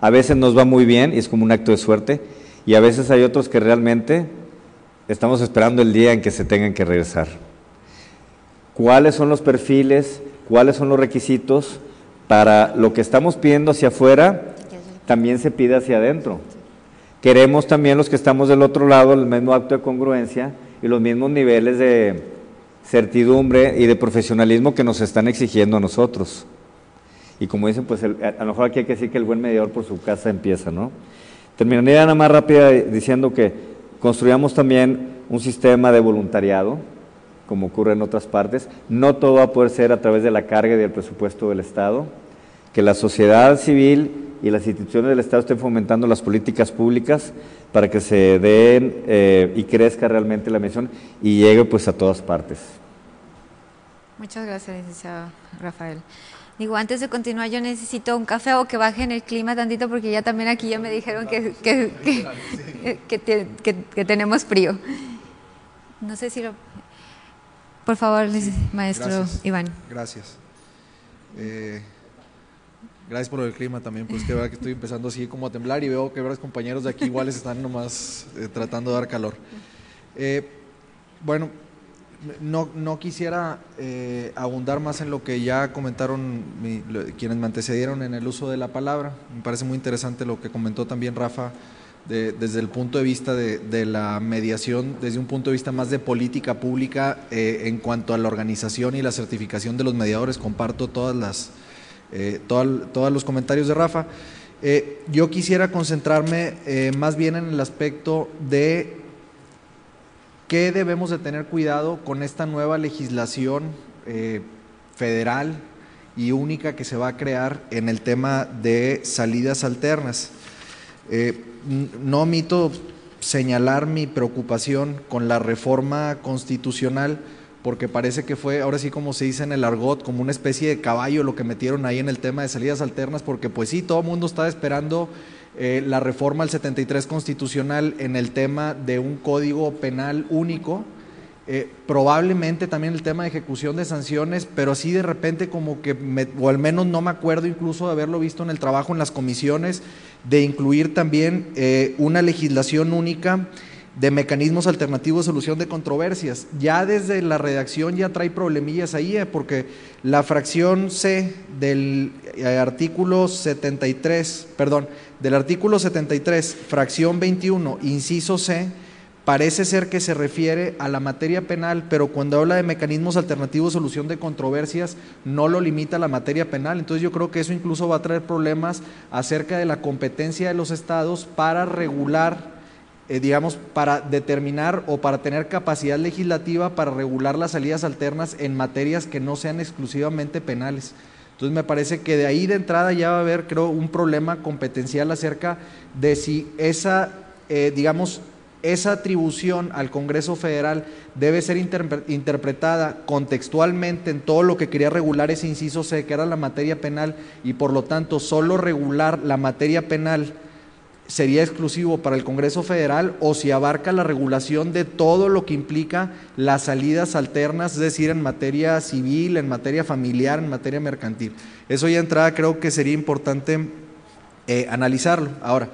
A veces nos va muy bien y es como un acto de suerte, y a veces hay otros que realmente estamos esperando el día en que se tengan que regresar. ¿Cuáles son los perfiles? ¿Cuáles son los requisitos para lo que estamos pidiendo hacia afuera? También se pide hacia adentro. Queremos también los que estamos del otro lado el mismo acto de congruencia y los mismos niveles de certidumbre y de profesionalismo que nos están exigiendo a nosotros. Y como dicen, pues a lo mejor aquí hay que decir que el buen mediador por su casa empieza, ¿no? Terminaría nada más rápida diciendo que construyamos también un sistema de voluntariado, como ocurre en otras partes. No todo va a poder ser a través de la carga y del presupuesto del Estado. Que la sociedad civil y las instituciones del Estado estén fomentando las políticas públicas para que se den y crezca realmente la mediación y llegue pues a todas partes. Muchas gracias, licenciado Rafael. Digo, antes de continuar, yo necesito un café o que bajen el clima tantito, porque ya también aquí ya me dijeron que tenemos frío. No sé si lo... Por favor, maestro Gracias. Iván. Gracias. Gracias por el clima también, pues que verdad que estoy empezando así como a temblar y veo que varios compañeros de aquí iguales están nomás tratando de dar calor. Bueno, no quisiera abundar más en lo que ya comentaron quienes me antecedieron en el uso de la palabra. Me parece muy interesante lo que comentó también Rafa desde el punto de vista de la mediación, desde un punto de vista más de política pública en cuanto a la organización y la certificación de los mediadores. Comparto todos los comentarios de Rafa. Yo quisiera concentrarme más bien en el aspecto de qué debemos de tener cuidado con esta nueva legislación federal y única que se va a crear en el tema de salidas alternas. No omito señalar mi preocupación con la reforma constitucional, porque parece que fue, ahora sí como se dice en el argot, como una especie de caballo lo que metieron ahí en el tema de salidas alternas, porque pues sí, todo el mundo estaba esperando la reforma al 73 constitucional en el tema de un código penal único, probablemente también el tema de ejecución de sanciones, pero así de repente como que, o al menos no me acuerdo incluso de haberlo visto en el trabajo en las comisiones, de incluir también una legislación única de mecanismos alternativos de solución de controversias. Ya desde la redacción ya trae problemillas ahí, porque la fracción C del artículo 73, fracción 21, inciso C, parece ser que se refiere a la materia penal, pero cuando habla de mecanismos alternativos de solución de controversias no lo limita a la materia penal. Entonces yo creo que eso incluso va a traer problemas acerca de la competencia de los estados para regular, digamos, para determinar o para tener capacidad legislativa para regular las salidas alternas en materias que no sean exclusivamente penales. Entonces me parece que de ahí de entrada ya va a haber, creo, un problema competencial acerca de si esa, digamos, esa atribución al Congreso Federal debe ser interpretada contextualmente en todo lo que quería regular ese inciso C, que era la materia penal, y por lo tanto solo regular la materia penal sería exclusivo para el Congreso Federal, o si abarca la regulación de todo lo que implica las salidas alternas, es decir, en materia civil, en materia familiar, en materia mercantil. Eso ya de entrada creo que sería importante analizarlo. Ahora,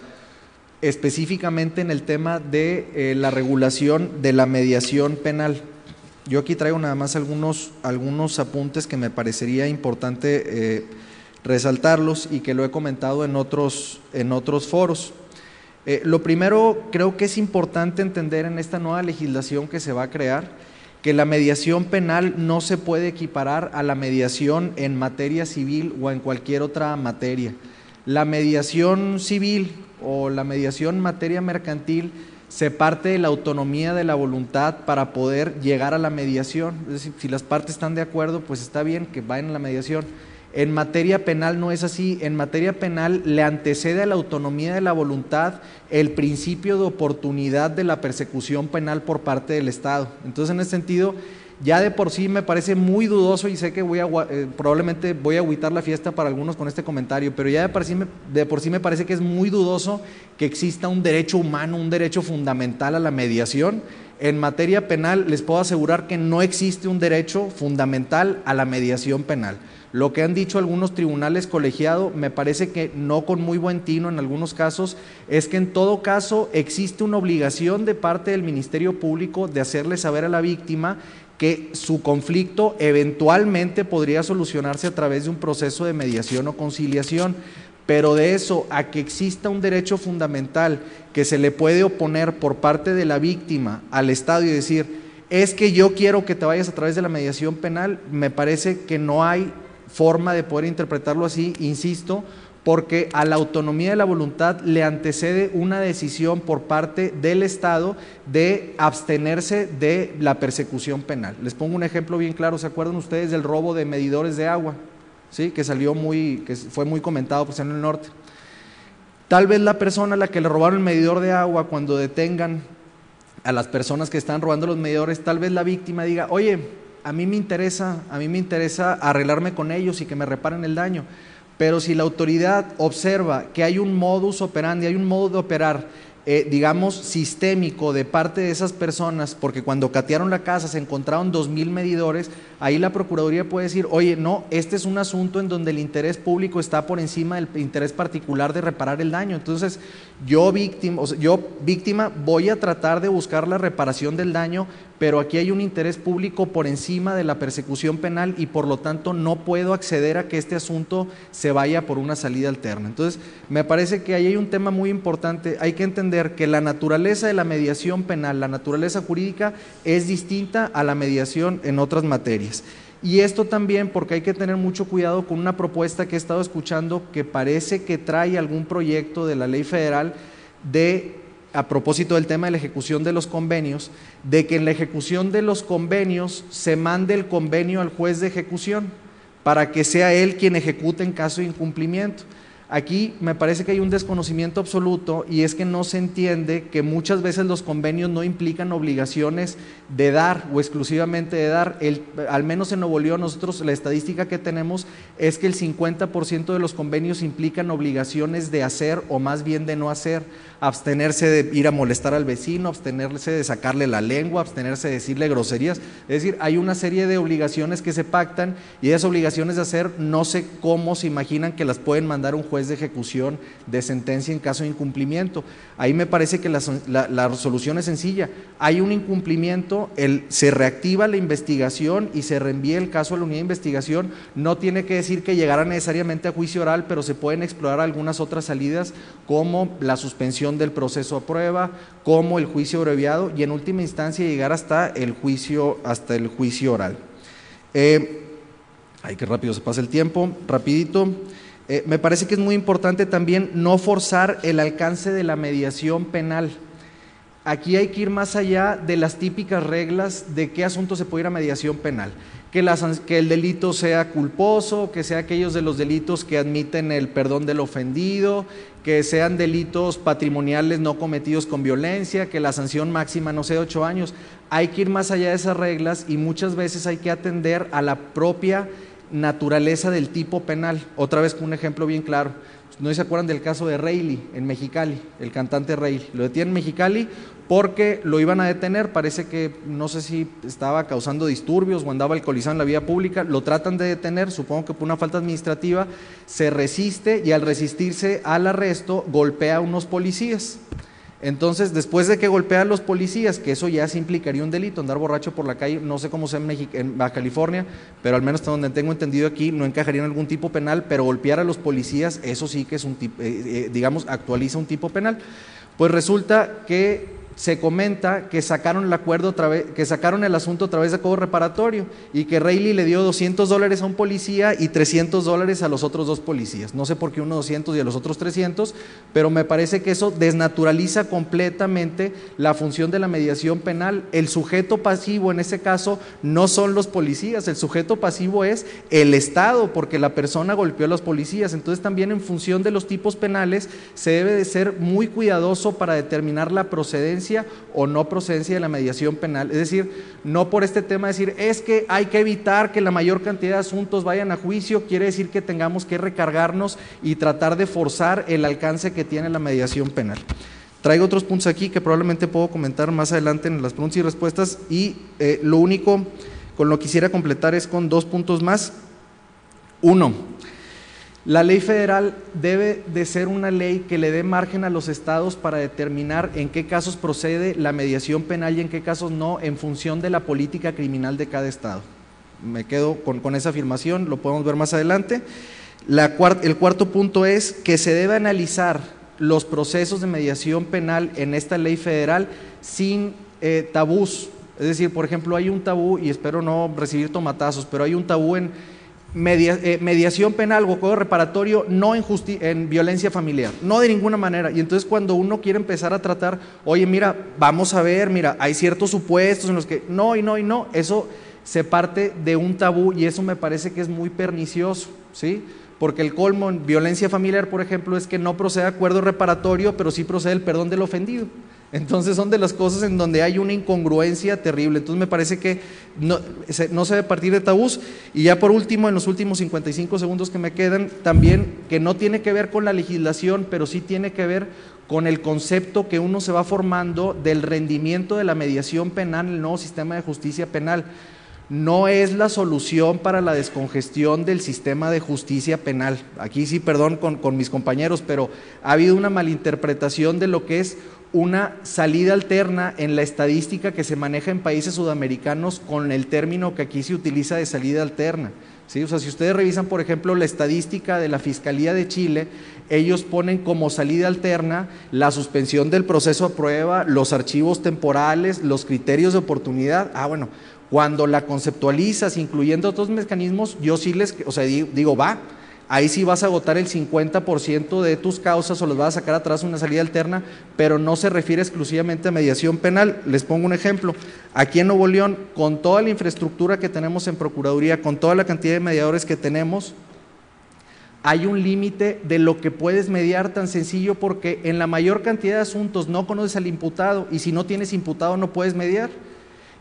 específicamente en el tema de la regulación de la mediación penal. Yo aquí traigo nada más algunos apuntes que me parecería importante resaltarlos y que lo he comentado en otros foros. Lo primero, creo que es importante entender en esta nueva legislación que se va a crear, que la mediación penal no se puede equiparar a la mediación en materia civil o en cualquier otra materia. La mediación civil o la mediación en materia mercantil se parte de la autonomía de la voluntad para poder llegar a la mediación. Es decir, si las partes están de acuerdo, pues está bien que vayan a la mediación. En materia penal no es así. En materia penal le antecede a la autonomía de la voluntad el principio de oportunidad de la persecución penal por parte del Estado. Entonces, en ese sentido, ya de por sí me parece muy dudoso, y sé que probablemente voy a agüitar la fiesta para algunos con este comentario, pero ya de por sí me parece que es muy dudoso que exista un derecho humano, un derecho fundamental a la mediación. En materia penal les puedo asegurar que no existe un derecho fundamental a la mediación penal. Lo que han dicho algunos tribunales colegiados, me parece que no con muy buen tino en algunos casos, es que en todo caso existe una obligación de parte del Ministerio Público de hacerle saber a la víctima que su conflicto eventualmente podría solucionarse a través de un proceso de mediación o conciliación, pero de eso a que exista un derecho fundamental que se le puede oponer por parte de la víctima al Estado y decir, es que yo quiero que te vayas a través de la mediación penal, me parece que no hay forma de poder interpretarlo así, insisto, porque a la autonomía de la voluntad le antecede una decisión por parte del Estado de abstenerse de la persecución penal. Les pongo un ejemplo bien claro, ¿se acuerdan ustedes del robo de medidores de agua? ¿Sí? Que fue muy comentado pues, en el norte. Tal vez la persona a la que le robaron el medidor de agua, cuando detengan a las personas que están robando los medidores, tal vez la víctima diga, oye, a mí me interesa arreglarme con ellos y que me reparen el daño. Pero si la autoridad observa que hay un modus operandi, hay un modo de operar, digamos, sistémico de parte de esas personas, porque cuando catearon la casa se encontraron 2,000 medidores, ahí la Procuraduría puede decir, oye, no, este es un asunto en donde el interés público está por encima del interés particular de reparar el daño. Entonces, yo víctima voy a tratar de buscar la reparación del daño, pero aquí hay un interés público por encima de la persecución penal y por lo tanto no puedo acceder a que este asunto se vaya por una salida alterna. Entonces, me parece que ahí hay un tema muy importante. Hay que entender que la naturaleza de la mediación penal, la naturaleza jurídica, es distinta a la mediación en otras materias. Y esto también porque hay que tener mucho cuidado con una propuesta que he estado escuchando que parece que trae algún proyecto de la ley federal a propósito del tema de la ejecución de los convenios, de que en la ejecución de los convenios se mande el convenio al juez de ejecución para que sea él quien ejecute en caso de incumplimiento. Aquí me parece que hay un desconocimiento absoluto y es que no se entiende que muchas veces los convenios no implican obligaciones de dar o exclusivamente de dar. Al menos en Nuevo León nosotros la estadística que tenemos es que el 50% de los convenios implican obligaciones de hacer o más bien de no hacer, abstenerse de ir a molestar al vecino, abstenerse de sacarle la lengua, abstenerse de decirle groserías. Es decir, hay una serie de obligaciones que se pactan y esas obligaciones de hacer no sé cómo se imaginan que las pueden mandar un juez de ejecución de sentencia en caso de incumplimiento. Ahí me parece que la resolución es sencilla. Hay un incumplimiento, se reactiva la investigación y se reenvía el caso a la unidad de investigación. No tiene que decir que llegará necesariamente a juicio oral, pero se pueden explorar algunas otras salidas como la suspensión del proceso a prueba, como el juicio abreviado y en última instancia llegar hasta el juicio oral. Ay, qué rápido se pasa el tiempo, rapidito. Me parece que es muy importante también no forzar el alcance de la mediación penal. Aquí hay que ir más allá de las típicas reglas de qué asunto se puede ir a mediación penal. Que el delito sea culposo, que sea aquellos de los delitos que admiten el perdón del ofendido, que sean delitos patrimoniales no cometidos con violencia, que la sanción máxima no sea 8 años. Hay que ir más allá de esas reglas y muchas veces hay que atender a la propia naturaleza del tipo penal. Otra vez con un ejemplo bien claro, ¿no se acuerdan del caso de Reilly en Mexicali? El cantante Reilly, lo detienen en Mexicali porque lo iban a detener, parece que no sé si estaba causando disturbios o andaba alcoholizado en la vía pública, lo tratan de detener, supongo que por una falta administrativa, se resiste y al resistirse al arresto golpea a unos policías. Entonces, después de que golpea a los policías, que eso ya se implicaría un delito, andar borracho por la calle, no sé cómo sea en Baja California, pero al menos hasta donde tengo entendido aquí no encajaría en algún tipo penal, pero golpear a los policías, eso sí que es un tipo, digamos, actualiza un tipo penal. Pues resulta que se comenta que sacaron el acuerdo que sacaron el asunto a través de cobro reparatorio y que Reilly le dio $200 a un policía y $300 a los otros 2 policías. No sé por qué uno 200 y a los otros 300, pero me parece que eso desnaturaliza completamente la función de la mediación penal. El sujeto pasivo en ese caso no son los policías, el sujeto pasivo es el Estado, porque la persona golpeó a los policías. Entonces también en función de los tipos penales se debe de ser muy cuidadoso para determinar la procedencia o no procedencia de la mediación penal, es decir, no por este tema decir es que hay que evitar que la mayor cantidad de asuntos vayan a juicio, quiere decir que tengamos que recargarnos y tratar de forzar el alcance que tiene la mediación penal. Traigo otros puntos aquí que probablemente puedo comentar más adelante en las preguntas y respuestas y lo único con lo que quisiera completar es con 2 puntos más. 1. La ley federal debe de ser una ley que le dé margen a los estados para determinar en qué casos procede la mediación penal y en qué casos no, en función de la política criminal de cada estado. Me quedo con esa afirmación, lo podemos ver más adelante. El cuarto punto es que se debe analizar los procesos de mediación penal en esta ley federal sin tabús. Es decir, por ejemplo, hay un tabú, y espero no recibir tomatazos, pero hay un tabú en mediación penal o acuerdo reparatorio no en violencia familiar, no de ninguna manera. Y entonces cuando uno quiere empezar a tratar, oye, mira, vamos a ver, mira, hay ciertos supuestos en los que no, eso se parte de un tabú y eso me parece que es muy pernicioso, ¿sí? Porque el colmo en violencia familiar, por ejemplo, es que no procede acuerdo reparatorio, pero sí procede el perdón del ofendido. Entonces son de las cosas en donde hay una incongruencia terrible. Entonces me parece que no se debe partir de tabús. Y ya por último, en los últimos 55 segundos que me quedan, también que no tiene que ver con la legislación, pero sí tiene que ver con el concepto que uno se va formando del rendimiento de la mediación penal en el nuevo sistema de justicia penal. No es la solución para la descongestión del sistema de justicia penal. Aquí sí, perdón con mis compañeros, pero ha habido una malinterpretación de lo que es una salida alterna en la estadística que se maneja en países sudamericanos con el término que aquí se utiliza de salida alterna, ¿sí? O sea, si ustedes revisan, por ejemplo, la estadística de la Fiscalía de Chile, ellos ponen como salida alterna la suspensión del proceso a prueba, los archivos temporales, los criterios de oportunidad. Bueno, cuando la conceptualizas, incluyendo otros mecanismos, yo sí digo, ahí sí vas a agotar el 50% de tus causas o los vas a sacar atrás una salida alterna, pero no se refiere exclusivamente a mediación penal. Les pongo un ejemplo. Aquí en Nuevo León, con toda la infraestructura que tenemos en Procuraduría, con toda la cantidad de mediadores que tenemos, hay un límite de lo que puedes mediar tan sencillo porque en la mayor cantidad de asuntos no conoces al imputado y si no tienes imputado no puedes mediar.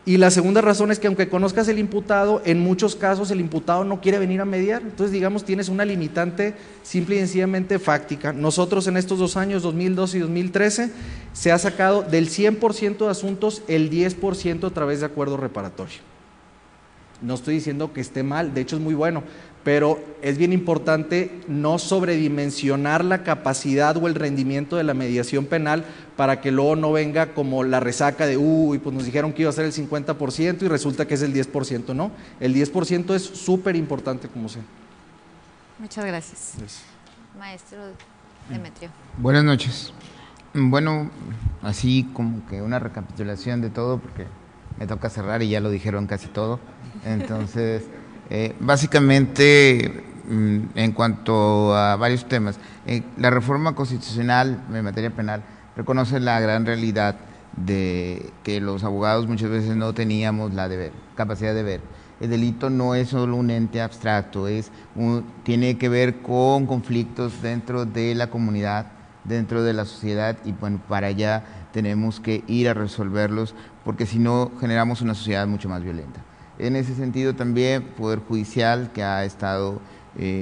Y la segunda razón es que aunque conozcas el imputado, en muchos casos el imputado no quiere venir a mediar. Entonces, digamos, tienes una limitante simple y sencillamente fáctica. Nosotros en estos 2 años, 2012 y 2013, se ha sacado del 100% de asuntos el 10% a través de acuerdo reparatorio. No estoy diciendo que esté mal, de hecho es muy bueno, pero es bien importante no sobredimensionar la capacidad o el rendimiento de la mediación penal para que luego no venga como la resaca de pues nos dijeron que iba a ser el 50% y resulta que es el 10%, ¿no? El 10% es súper importante como sea. Muchas gracias. Maestro Demetrio. Buenas noches. Bueno, así como que una recapitulación de todo porque me toca cerrar y ya lo dijeron casi todo. Entonces, básicamente, en cuanto a varios temas, la reforma constitucional en materia penal reconoce la gran realidad de que los abogados muchas veces no teníamos la capacidad de ver. El delito no es solo un ente abstracto, tiene que ver con conflictos dentro de la comunidad, dentro de la sociedad y bueno, para allá tenemos que ir a resolverlos porque si no generamos una sociedad mucho más violenta. En ese sentido también Poder Judicial, que ha estado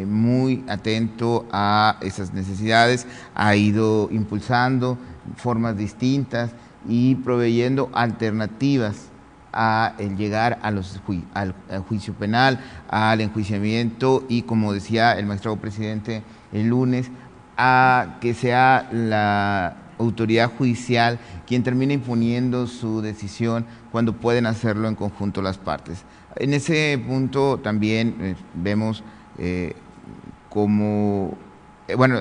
muy atento a esas necesidades, ha ido impulsando formas distintas y proveyendo alternativas a el llegar a al juicio penal, al enjuiciamiento y, como decía el magistrado presidente el lunes, a que sea la autoridad judicial quien termina imponiendo su decisión cuando pueden hacerlo en conjunto las partes. En ese punto también vemos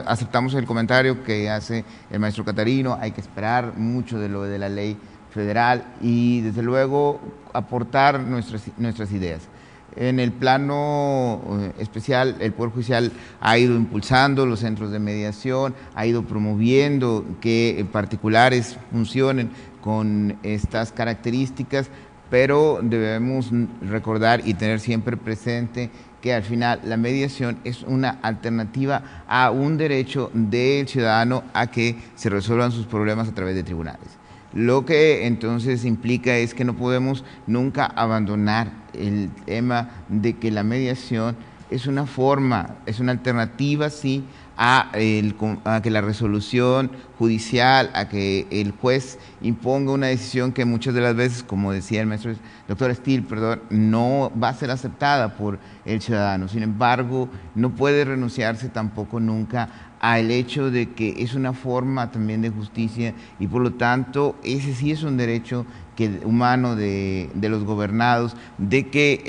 aceptamos el comentario que hace el maestro Catarino, hay que esperar mucho de lo de la ley federal y desde luego aportar nuestras ideas. En el plano especial, el Poder Judicial ha ido impulsando los centros de mediación, ha ido promoviendo que particulares funcionen con estas características, pero debemos recordar y tener siempre presente que al final la mediación es una alternativa a un derecho del ciudadano a que se resuelvan sus problemas a través de tribunales. Lo que entonces implica es que no podemos nunca abandonar el tema de que la mediación es una forma, es una alternativa, sí, a que la resolución judicial, a que el juez imponga una decisión que muchas de las veces, como decía el doctor Steele, no va a ser aceptada por el ciudadano. Sin embargo, no puede renunciarse tampoco nunca al hecho de que es una forma también de justicia y por lo tanto ese sí es un derecho humano de los gobernados, de que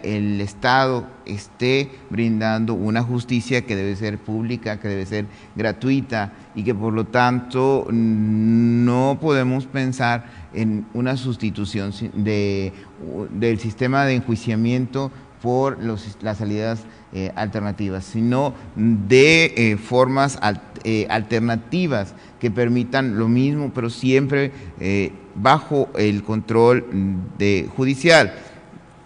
el Estado esté brindando una justicia que debe ser pública, que debe ser gratuita y que por lo tanto no podemos pensar en una sustitución del sistema de enjuiciamiento por las salidas alternativas, sino de formas alternativas que permitan lo mismo, pero siempre bajo el control judicial.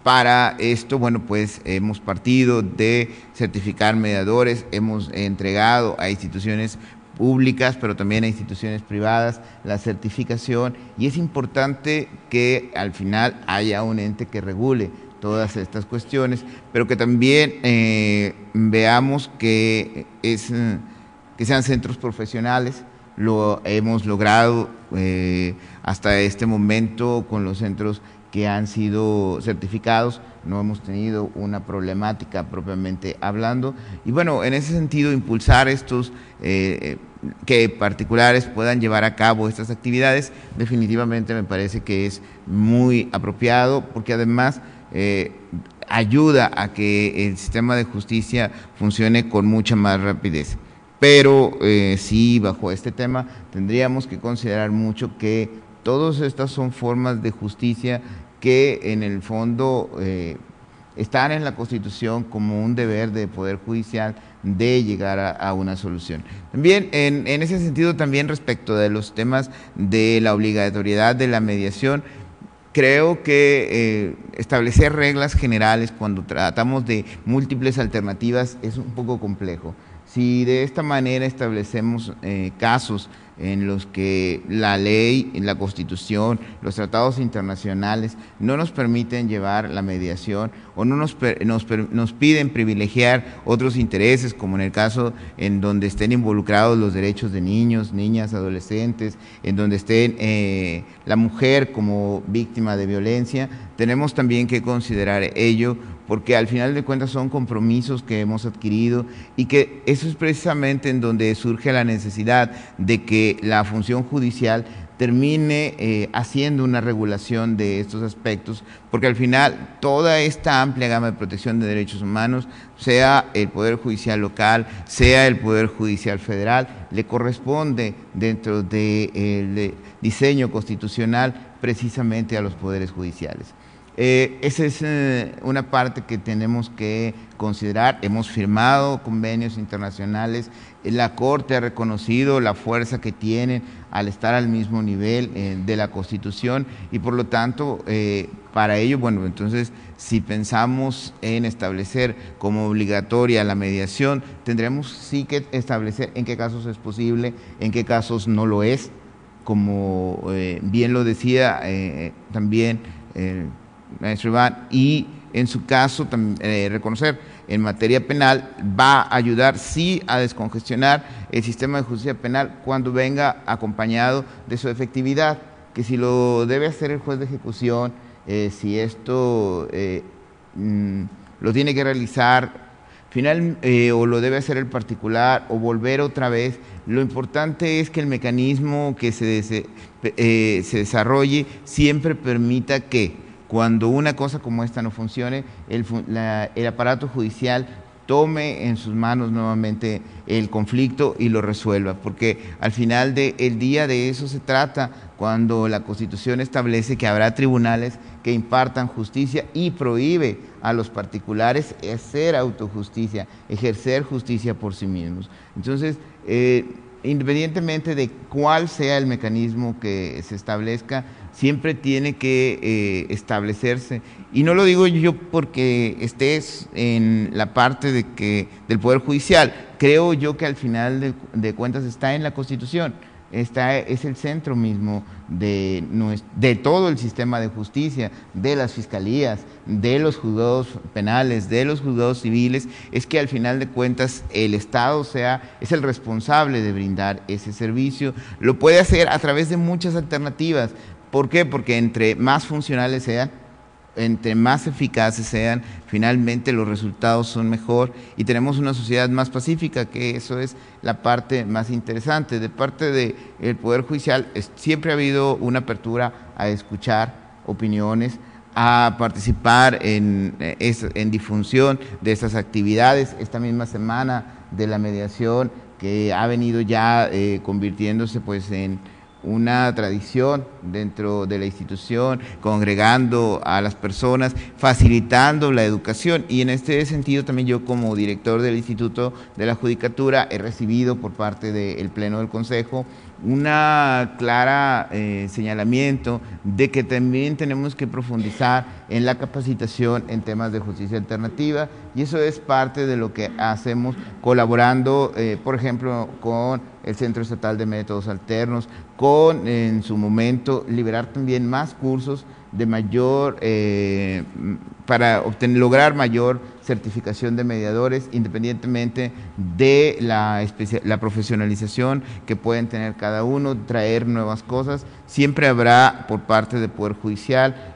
Para esto, bueno, pues hemos partido de certificar mediadores, hemos entregado a instituciones públicas, pero también a instituciones privadas, la certificación, y es importante que al final haya un ente que regule todas estas cuestiones, pero que también veamos que sean centros profesionales. Lo hemos logrado hasta este momento con los centros que han sido certificados, no hemos tenido una problemática propiamente hablando, y bueno, en ese sentido impulsar estos que particulares puedan llevar a cabo estas actividades, definitivamente me parece que es muy apropiado, porque además ayuda a que el sistema de justicia funcione con mucha más rapidez. Pero sí, bajo este tema tendríamos que considerar mucho que todas estas son formas de justicia que en el fondo están en la Constitución como un deber de Poder Judicial de llegar a una solución. También en ese sentido, también respecto de los temas de la obligatoriedad de la mediación, creo que establecer reglas generales cuando tratamos de múltiples alternativas es un poco complejo. Si de esta manera establecemos casos en los que la ley, la Constitución, los tratados internacionales no nos permiten llevar la mediación o no nos piden privilegiar otros intereses, como en el caso en donde estén involucrados los derechos de niños, niñas, adolescentes, en donde esté la mujer como víctima de violencia, tenemos también que considerar ello, porque al final de cuentas son compromisos que hemos adquirido y que eso es precisamente en donde surge la necesidad de que la función judicial termine haciendo una regulación de estos aspectos, porque al final toda esta amplia gama de protección de derechos humanos, sea el Poder Judicial local, sea el Poder Judicial federal, le corresponde dentro del diseño constitucional precisamente a los poderes judiciales. Esa es una parte que tenemos que considerar. Hemos firmado convenios internacionales, la Corte ha reconocido la fuerza que tienen al estar al mismo nivel de la Constitución y por lo tanto para ello, bueno, entonces si pensamos en establecer como obligatoria la mediación, tendremos sí que establecer en qué casos es posible, en qué casos no lo es, como bien lo decía también maestro Iván, y en su caso reconocer en materia penal va a ayudar sí a descongestionar el sistema de justicia penal cuando venga acompañado de su efectividad, que si lo debe hacer el juez de ejecución, si esto lo tiene que realizar o lo debe hacer el particular o volver otra vez, lo importante es que el mecanismo que se desarrolle siempre permita que cuando una cosa como esta no funcione, el aparato judicial tome en sus manos nuevamente el conflicto y lo resuelva, porque al final del día de eso se trata, cuando la Constitución establece que habrá tribunales que impartan justicia y prohíbe a los particulares hacer autojusticia, ejercer justicia por sí mismos. Entonces, independientemente de cuál sea el mecanismo que se establezca, siempre tiene que establecerse, y no lo digo yo porque estés en la parte del Poder Judicial, creo yo que al final de cuentas está en la Constitución, es el centro mismo de todo el sistema de justicia, de las fiscalías, de los juzgados penales, de los juzgados civiles, es que al final de cuentas el Estado es el responsable de brindar ese servicio, lo puede hacer a través de muchas alternativas. ¿Por qué? Porque entre más funcionales sean, entre más eficaces sean, finalmente los resultados son mejor y tenemos una sociedad más pacífica, que eso es la parte más interesante. De parte del Poder Judicial siempre ha habido una apertura a escuchar opiniones, a participar en difusión de estas actividades. Esta misma semana de la mediación, que ha venido ya convirtiéndose pues en una tradición dentro de la institución, congregando a las personas, facilitando la educación. Y en este sentido también yo, como director del Instituto de la Judicatura, he recibido por parte del Pleno del Consejo una clara señalamiento de que también tenemos que profundizar en la capacitación en temas de justicia alternativa, y eso es parte de lo que hacemos colaborando, por ejemplo, con el Centro Estatal de Métodos Alternos, con en su momento liberar también más cursos de mayor, para lograr mayor certificación de mediadores, independientemente de la profesionalización que pueden tener cada uno, traer nuevas cosas. Siempre habrá por parte del Poder Judicial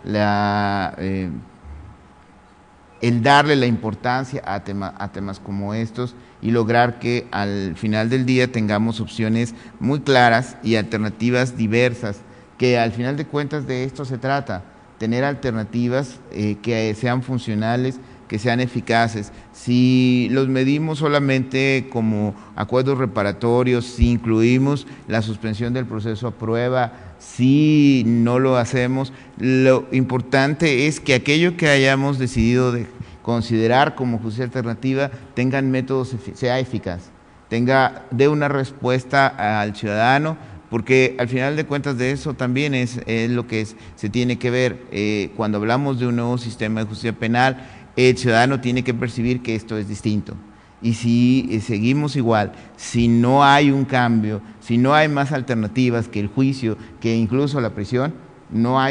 el darle la importancia a temas como estos y lograr que al final del día tengamos opciones muy claras y alternativas diversas, que al final de cuentas de esto se trata, tener alternativas que sean funcionales, que sean eficaces. Si los medimos solamente como acuerdos reparatorios, si incluimos la suspensión del proceso a prueba, si no lo hacemos, lo importante es que aquello que hayamos decidido de considerar como justicia alternativa tengan métodos, sea eficaz, dé una respuesta al ciudadano, porque al final de cuentas de eso también es lo que se tiene que ver. Cuando hablamos de un nuevo sistema de justicia penal, el ciudadano tiene que percibir que esto es distinto. Y si seguimos igual, si no hay un cambio, si no hay más alternativas que el juicio, que incluso la prisión, no ha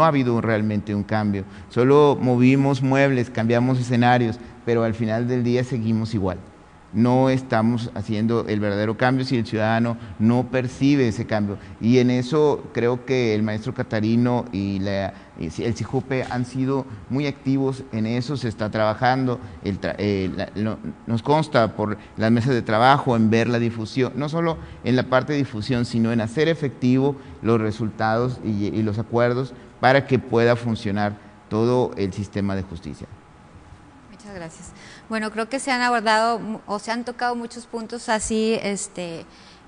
habido realmente un cambio. Solo movimos muebles, cambiamos escenarios, pero al final del día seguimos igual. No estamos haciendo el verdadero cambio si el ciudadano no percibe ese cambio. Y en eso creo que el maestro Catarino y el CIJUPE han sido muy activos en eso, se está trabajando, nos consta por las mesas de trabajo en ver la difusión, no solo en la parte de difusión, sino en hacer efectivo los resultados y los acuerdos para que pueda funcionar todo el sistema de justicia. Muchas gracias. Bueno, creo que se han abordado o se han tocado muchos puntos así,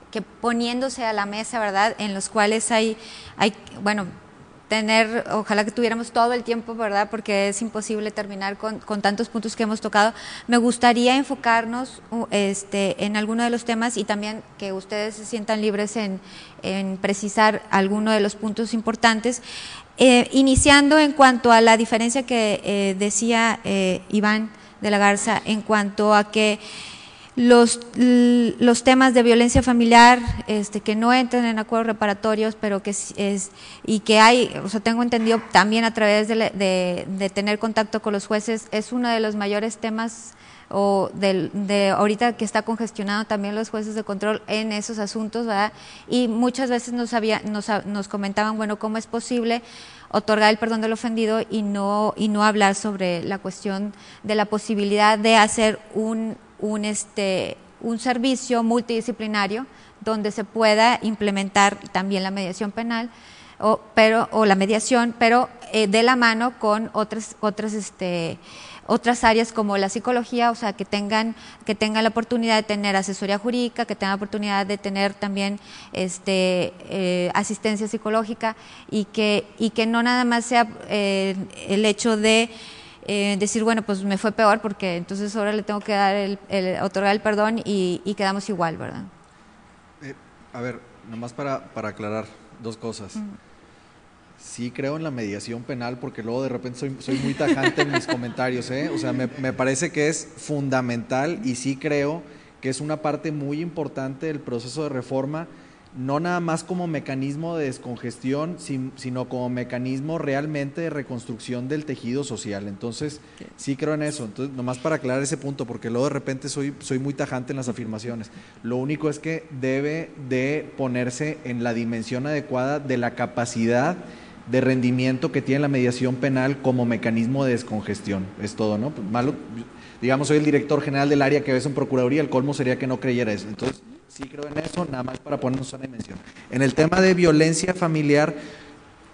que poniéndose a la mesa, ¿verdad?, en los cuales hay bueno, ojalá que tuviéramos todo el tiempo, ¿verdad?, porque es imposible terminar con tantos puntos que hemos tocado. Me gustaría enfocarnos en alguno de los temas y también que ustedes se sientan libres en precisar alguno de los puntos importantes. Iniciando en cuanto a la diferencia que decía Iván de la Garza, en cuanto a que los temas de violencia familiar que no entran en acuerdos reparatorios, pero que y que hay, o sea, tengo entendido también a través de tener contacto con los jueces, es uno de los mayores temas de ahorita que está congestionado también los jueces de control en esos asuntos, ¿verdad? Y muchas veces nos comentaban, bueno, ¿cómo es posible otorgar el perdón del ofendido y no hablar sobre la cuestión de la posibilidad de hacer un servicio multidisciplinario donde se pueda implementar también la mediación penal o la mediación, pero de la mano con otras áreas como la psicología, o sea, que tengan la oportunidad de tener asesoría jurídica, que tengan la oportunidad de tener también asistencia psicológica y que no nada más sea el hecho de decir, bueno, pues me fue peor porque entonces ahora le tengo que dar otorgar el perdón y quedamos igual, ¿verdad? A ver, nomás para aclarar dos cosas. Sí creo en la mediación penal porque luego de repente soy muy tajante en mis comentarios, o sea, me parece que es fundamental y sí creo que es una parte muy importante del proceso de reforma, no nada más como mecanismo de descongestión, sino como mecanismo realmente de reconstrucción del tejido social. Entonces, sí creo en eso. Entonces, nomás para aclarar ese punto, porque luego de repente soy muy tajante en las afirmaciones. Lo único es que debe de ponerse en la dimensión adecuada de la capacidad de rendimiento que tiene la mediación penal como mecanismo de descongestión. Es todo, ¿no? Pues malo, digamos, soy el director general del área que ves en Procuraduría, el colmo sería que no creyera eso. Entonces, sí creo en eso, nada más para ponernos una dimensión. En el tema de violencia familiar,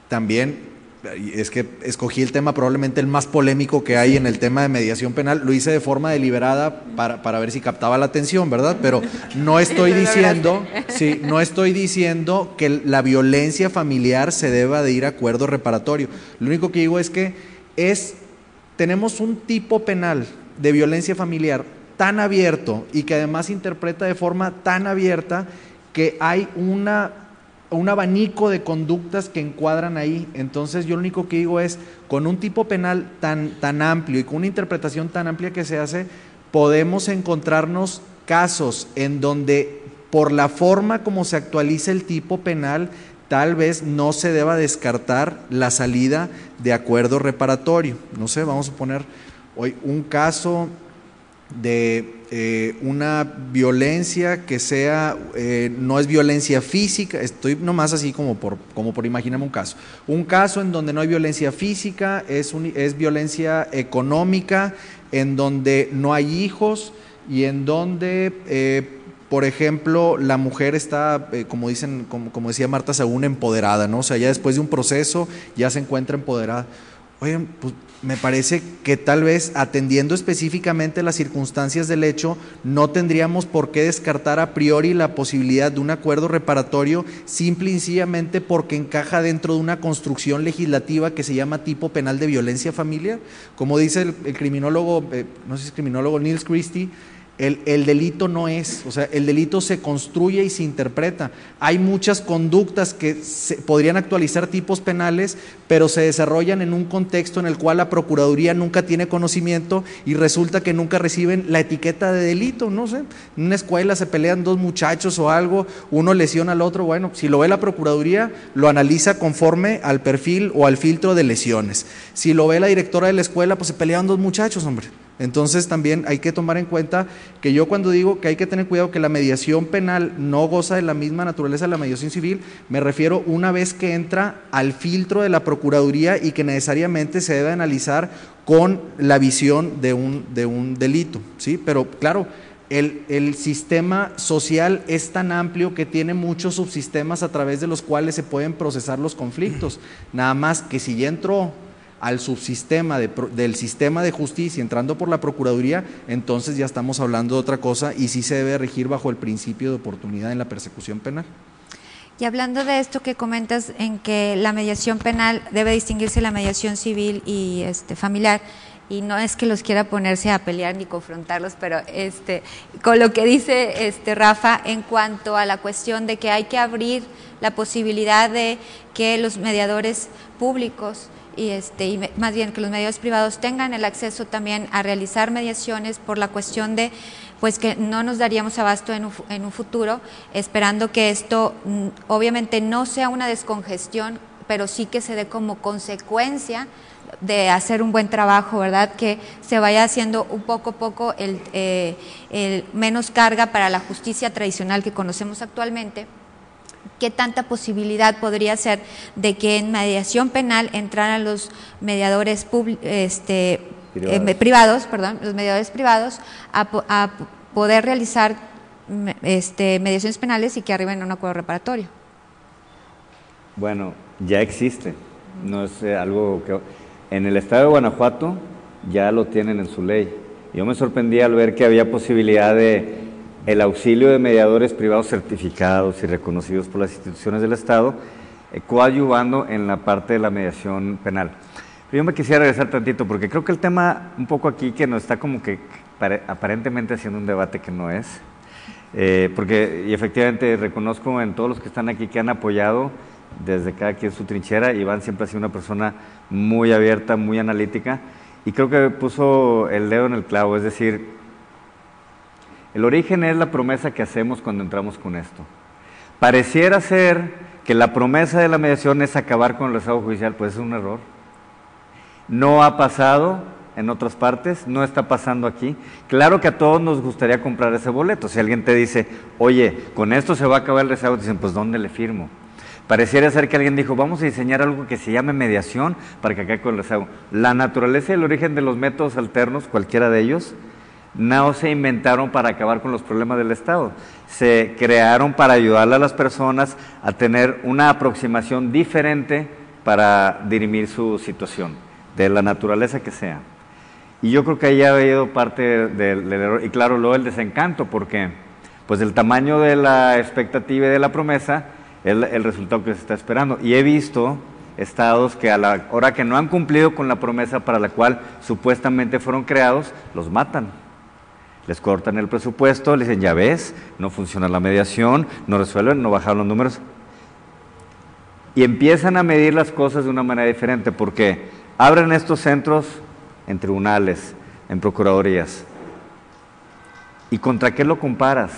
también es que escogí el tema probablemente el más polémico que hay en el tema de mediación penal, lo hice de forma deliberada para ver si captaba la atención, ¿verdad? Pero no estoy diciendo, sí, no estoy diciendo que la violencia familiar se deba de ir a acuerdo reparatorio. Lo único que digo es que tenemos un tipo penal de violencia familiar tan abierto y que además interpreta de forma tan abierta que hay un abanico de conductas que encuadran ahí. Entonces yo lo único que digo es, con un tipo penal tan amplio y con una interpretación tan amplia que se hace, podemos encontrarnos casos en donde por la forma como se actualiza el tipo penal, tal vez no se deba descartar la salida de acuerdo reparatorio. No sé, vamos a poner hoy un caso de una violencia que sea, no es violencia física, estoy nomás así como por imaginarme un caso en donde no hay violencia física, es violencia económica, en donde no hay hijos y en donde por ejemplo, la mujer está, como decía Marta Sagún, empoderada, ¿no? O sea, ya después de un proceso ya se encuentra empoderada. Oigan, pues me parece que tal vez atendiendo específicamente las circunstancias del hecho, no tendríamos por qué descartar a priori la posibilidad de un acuerdo reparatorio simple y sencillamente porque encaja dentro de una construcción legislativa que se llama tipo penal de violencia familiar. Como dice el criminólogo, no sé si es criminólogo, Niels Christie, el delito no es, o sea, el delito se construye y se interpreta. Hay muchas conductas que podrían actualizar tipos penales, pero se desarrollan en un contexto en el cual la Procuraduría nunca tiene conocimiento y resulta que nunca reciben la etiqueta de delito, no sé. En una escuela se pelean dos muchachos o algo, uno lesiona al otro, bueno, si lo ve la Procuraduría, lo analiza conforme al perfil o al filtro de lesiones. Si lo ve la directora de la escuela, pues se pelearon dos muchachos, hombre. Entonces también hay que tomar en cuenta que yo cuando digo que hay que tener cuidado que la mediación penal no goza de la misma naturaleza de la mediación civil, me refiero una vez que entra al filtro de la Procuraduría y que necesariamente se debe analizar con la visión de un delito, ¿sí? Pero claro, el sistema social es tan amplio que tiene muchos subsistemas a través de los cuales se pueden procesar los conflictos, nada más que si ya entró al subsistema del sistema de justicia entrando por la Procuraduría, entonces ya estamos hablando de otra cosa y sí se debe regir bajo el principio de oportunidad en la persecución penal. Y hablando de esto que comentas en que la mediación penal debe distinguirse de la mediación civil y familiar, y no es que los quiera ponerse a pelear ni confrontarlos, pero con lo que dice Rafa en cuanto a la cuestión de que hay que abrir la posibilidad de que los mediadores públicos y más bien que los mediadores privados tengan el acceso también a realizar mediaciones por la cuestión de pues que no nos daríamos abasto en un futuro, esperando que esto obviamente no sea una descongestión, pero sí que se dé como consecuencia de hacer un buen trabajo, ¿verdad? Que se vaya haciendo un poco a poco el menos carga para la justicia tradicional que conocemos actualmente. ¿Qué tanta posibilidad podría ser de que en mediación penal entraran los mediadores privados, los mediadores privados a poder realizar mediaciones penales y que arriben a un acuerdo reparatorio? Bueno, ya existe, no es algo que... En el estado de Guanajuato ya lo tienen en su ley. Yo me sorprendí al ver que había posibilidad de el auxilio de mediadores privados certificados y reconocidos por las instituciones del Estado, coadyuvando en la parte de la mediación penal. Pero yo me quisiera regresar tantito, porque creo que el tema un poco aquí que nos está como que aparentemente haciendo un debate que no es, porque y efectivamente reconozco en todos los que están aquí que han apoyado desde cada quien su trinchera, Iván siempre ha sido una persona muy abierta, muy analítica, y creo que puso el dedo en el clavo, es decir, el origen es la promesa que hacemos cuando entramos con esto. Pareciera ser que la promesa de la mediación es acabar con el rezago judicial, pues es un error. No ha pasado en otras partes, no está pasando aquí. Claro que a todos nos gustaría comprar ese boleto. Si alguien te dice, oye, con esto se va a acabar el rezago, te dicen, pues ¿dónde le firmo? Pareciera ser que alguien dijo, vamos a diseñar algo que se llame mediación para que acabe con el rezago. La naturaleza y el origen de los métodos alternos, cualquiera de ellos, no se inventaron para acabar con los problemas del Estado, se crearon para ayudarle a las personas a tener una aproximación diferente para dirimir su situación, de la naturaleza que sea. Y yo creo que ahí ha habido parte del error, y claro, luego el desencanto, porque pues el tamaño de la expectativa y de la promesa es el resultado que se está esperando. Y he visto estados que a la hora que no han cumplido con la promesa para la cual supuestamente fueron creados, los matan. Les cortan el presupuesto, les dicen, ya ves, no funciona la mediación, no resuelven, no bajaron los números. Y empiezan a medir las cosas de una manera diferente, porque abren estos centros en tribunales, en procuradurías. ¿Y contra qué lo comparas?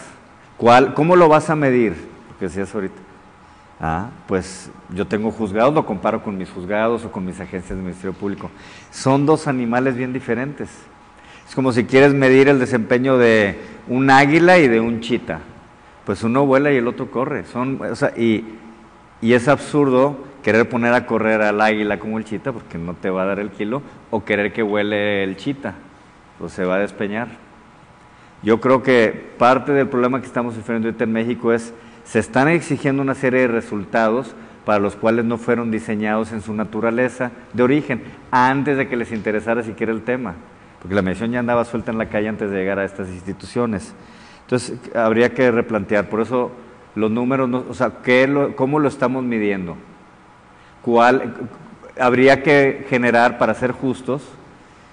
¿Cómo lo vas a medir? Porque decías ahorita. Pues yo tengo juzgados, lo comparo con mis juzgados o con mis agencias del Ministerio Público. Son dos animales bien diferentes. Es como si quieres medir el desempeño de un águila y de un chita. Pues uno vuela y el otro corre. Y es absurdo querer poner a correr al águila como el chita, porque no te va a dar el kilo, o querer que vuele el chita, pues se va a despeñar. Yo creo que parte del problema que estamos sufriendo ahorita en México es, se están exigiendo una serie de resultados para los cuales no fueron diseñados en su naturaleza de origen, antes de que les interesara siquiera el tema, porque la mediación ya andaba suelta en la calle antes de llegar a estas instituciones. Entonces, habría que replantear, por eso los números, ¿cómo lo estamos midiendo? Habría que generar, para ser justos,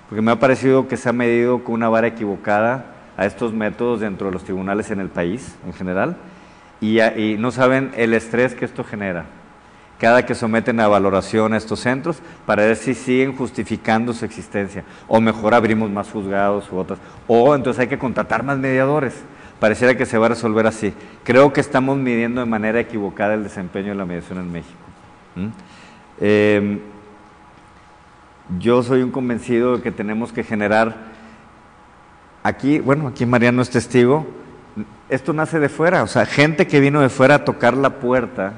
porque me ha parecido que se ha medido con una vara equivocada a estos métodos dentro de los tribunales en el país, en general, y no saben el estrés que esto genera. Cada que someten a valoración a estos centros, para ver si siguen justificando su existencia, o mejor abrimos más juzgados u otras, o entonces hay que contratar más mediadores. Pareciera que se va a resolver así. Creo que estamos midiendo de manera equivocada el desempeño de la mediación en México. Yo soy un convencido de que tenemos que generar, aquí Mariano es testigo, esto nace de fuera, gente que vino de fuera a tocar la puerta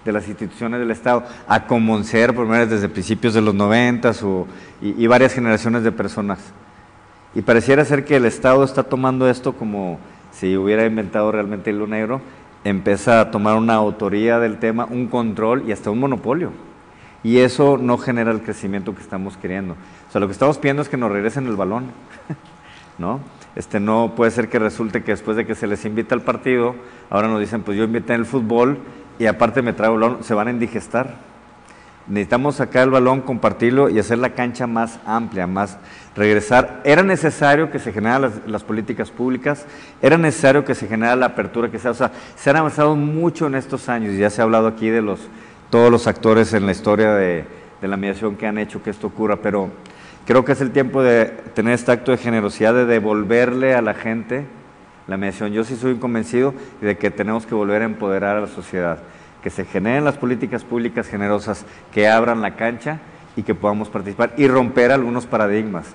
de las instituciones del Estado, a convencer por primera vez desde principios de los 90 y varias generaciones de personas. Y pareciera ser que el Estado está tomando esto como si hubiera inventado realmente el hilo negro, empieza a tomar una autoría del tema, un control y hasta un monopolio. Y eso no genera el crecimiento que estamos queriendo. Lo que estamos pidiendo es que nos regresen el balón, ¿no? No puede ser que resulte que después de que se les invita al partido, ahora nos dicen, pues yo invité en el fútbol y aparte me traigo el balón, se van a indigestar. Necesitamos sacar el balón, compartirlo y hacer la cancha más amplia, más regresar. Era necesario que se generaran las políticas públicas, era necesario que se generara la apertura que sea. Se han avanzado mucho en estos años y ya se ha hablado aquí de todos los actores en la historia de la mediación que han hecho que esto ocurra, pero creo que es el tiempo de tener este acto de generosidad, de devolverle a la gente la mediación. Yo sí soy convencido de que tenemos que volver a empoderar a la sociedad, que se generen las políticas públicas generosas, que abran la cancha y que podamos participar y romper algunos paradigmas.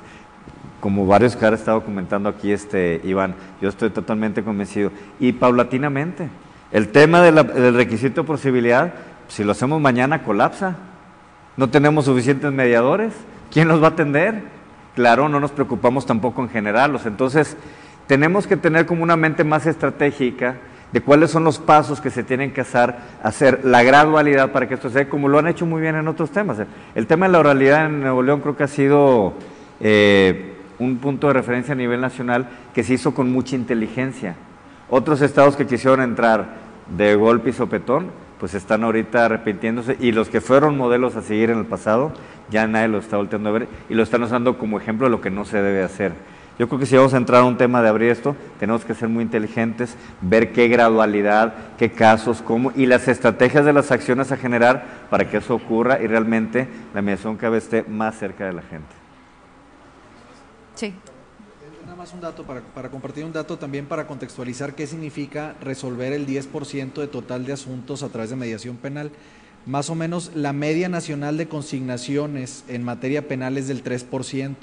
Como varios que han estado comentando aquí, Iván, yo estoy totalmente convencido. Y paulatinamente, el tema del requisito de posibilidad, si lo hacemos mañana, colapsa. No tenemos suficientes mediadores. ¿Quién los va a atender? Claro, no nos preocupamos tampoco en generarlos. Entonces, tenemos que tener como una mente más estratégica de cuáles son los pasos que se tienen que hacer, la gradualidad para que esto sea, como lo han hecho muy bien en otros temas. El tema de la oralidad en Nuevo León creo que ha sido un punto de referencia a nivel nacional que se hizo con mucha inteligencia. Otros estados que quisieron entrar de golpe y sopetón, pues están ahorita arrepintiéndose, y los que fueron modelos a seguir en el pasado, ya nadie lo está volteando a ver y lo están usando como ejemplo de lo que no se debe hacer. Yo creo que si vamos a entrar a un tema de abrir esto, tenemos que ser muy inteligentes, ver qué gradualidad, qué casos, cómo, y las estrategias de las acciones a generar para que eso ocurra y realmente la mediación cada vez esté más cerca de la gente. Sí. Nada más un dato, para compartir un dato también para contextualizar qué significa resolver el 10% de total de asuntos a través de mediación penal. Más o menos la media nacional de consignaciones en materia penal es del 3%.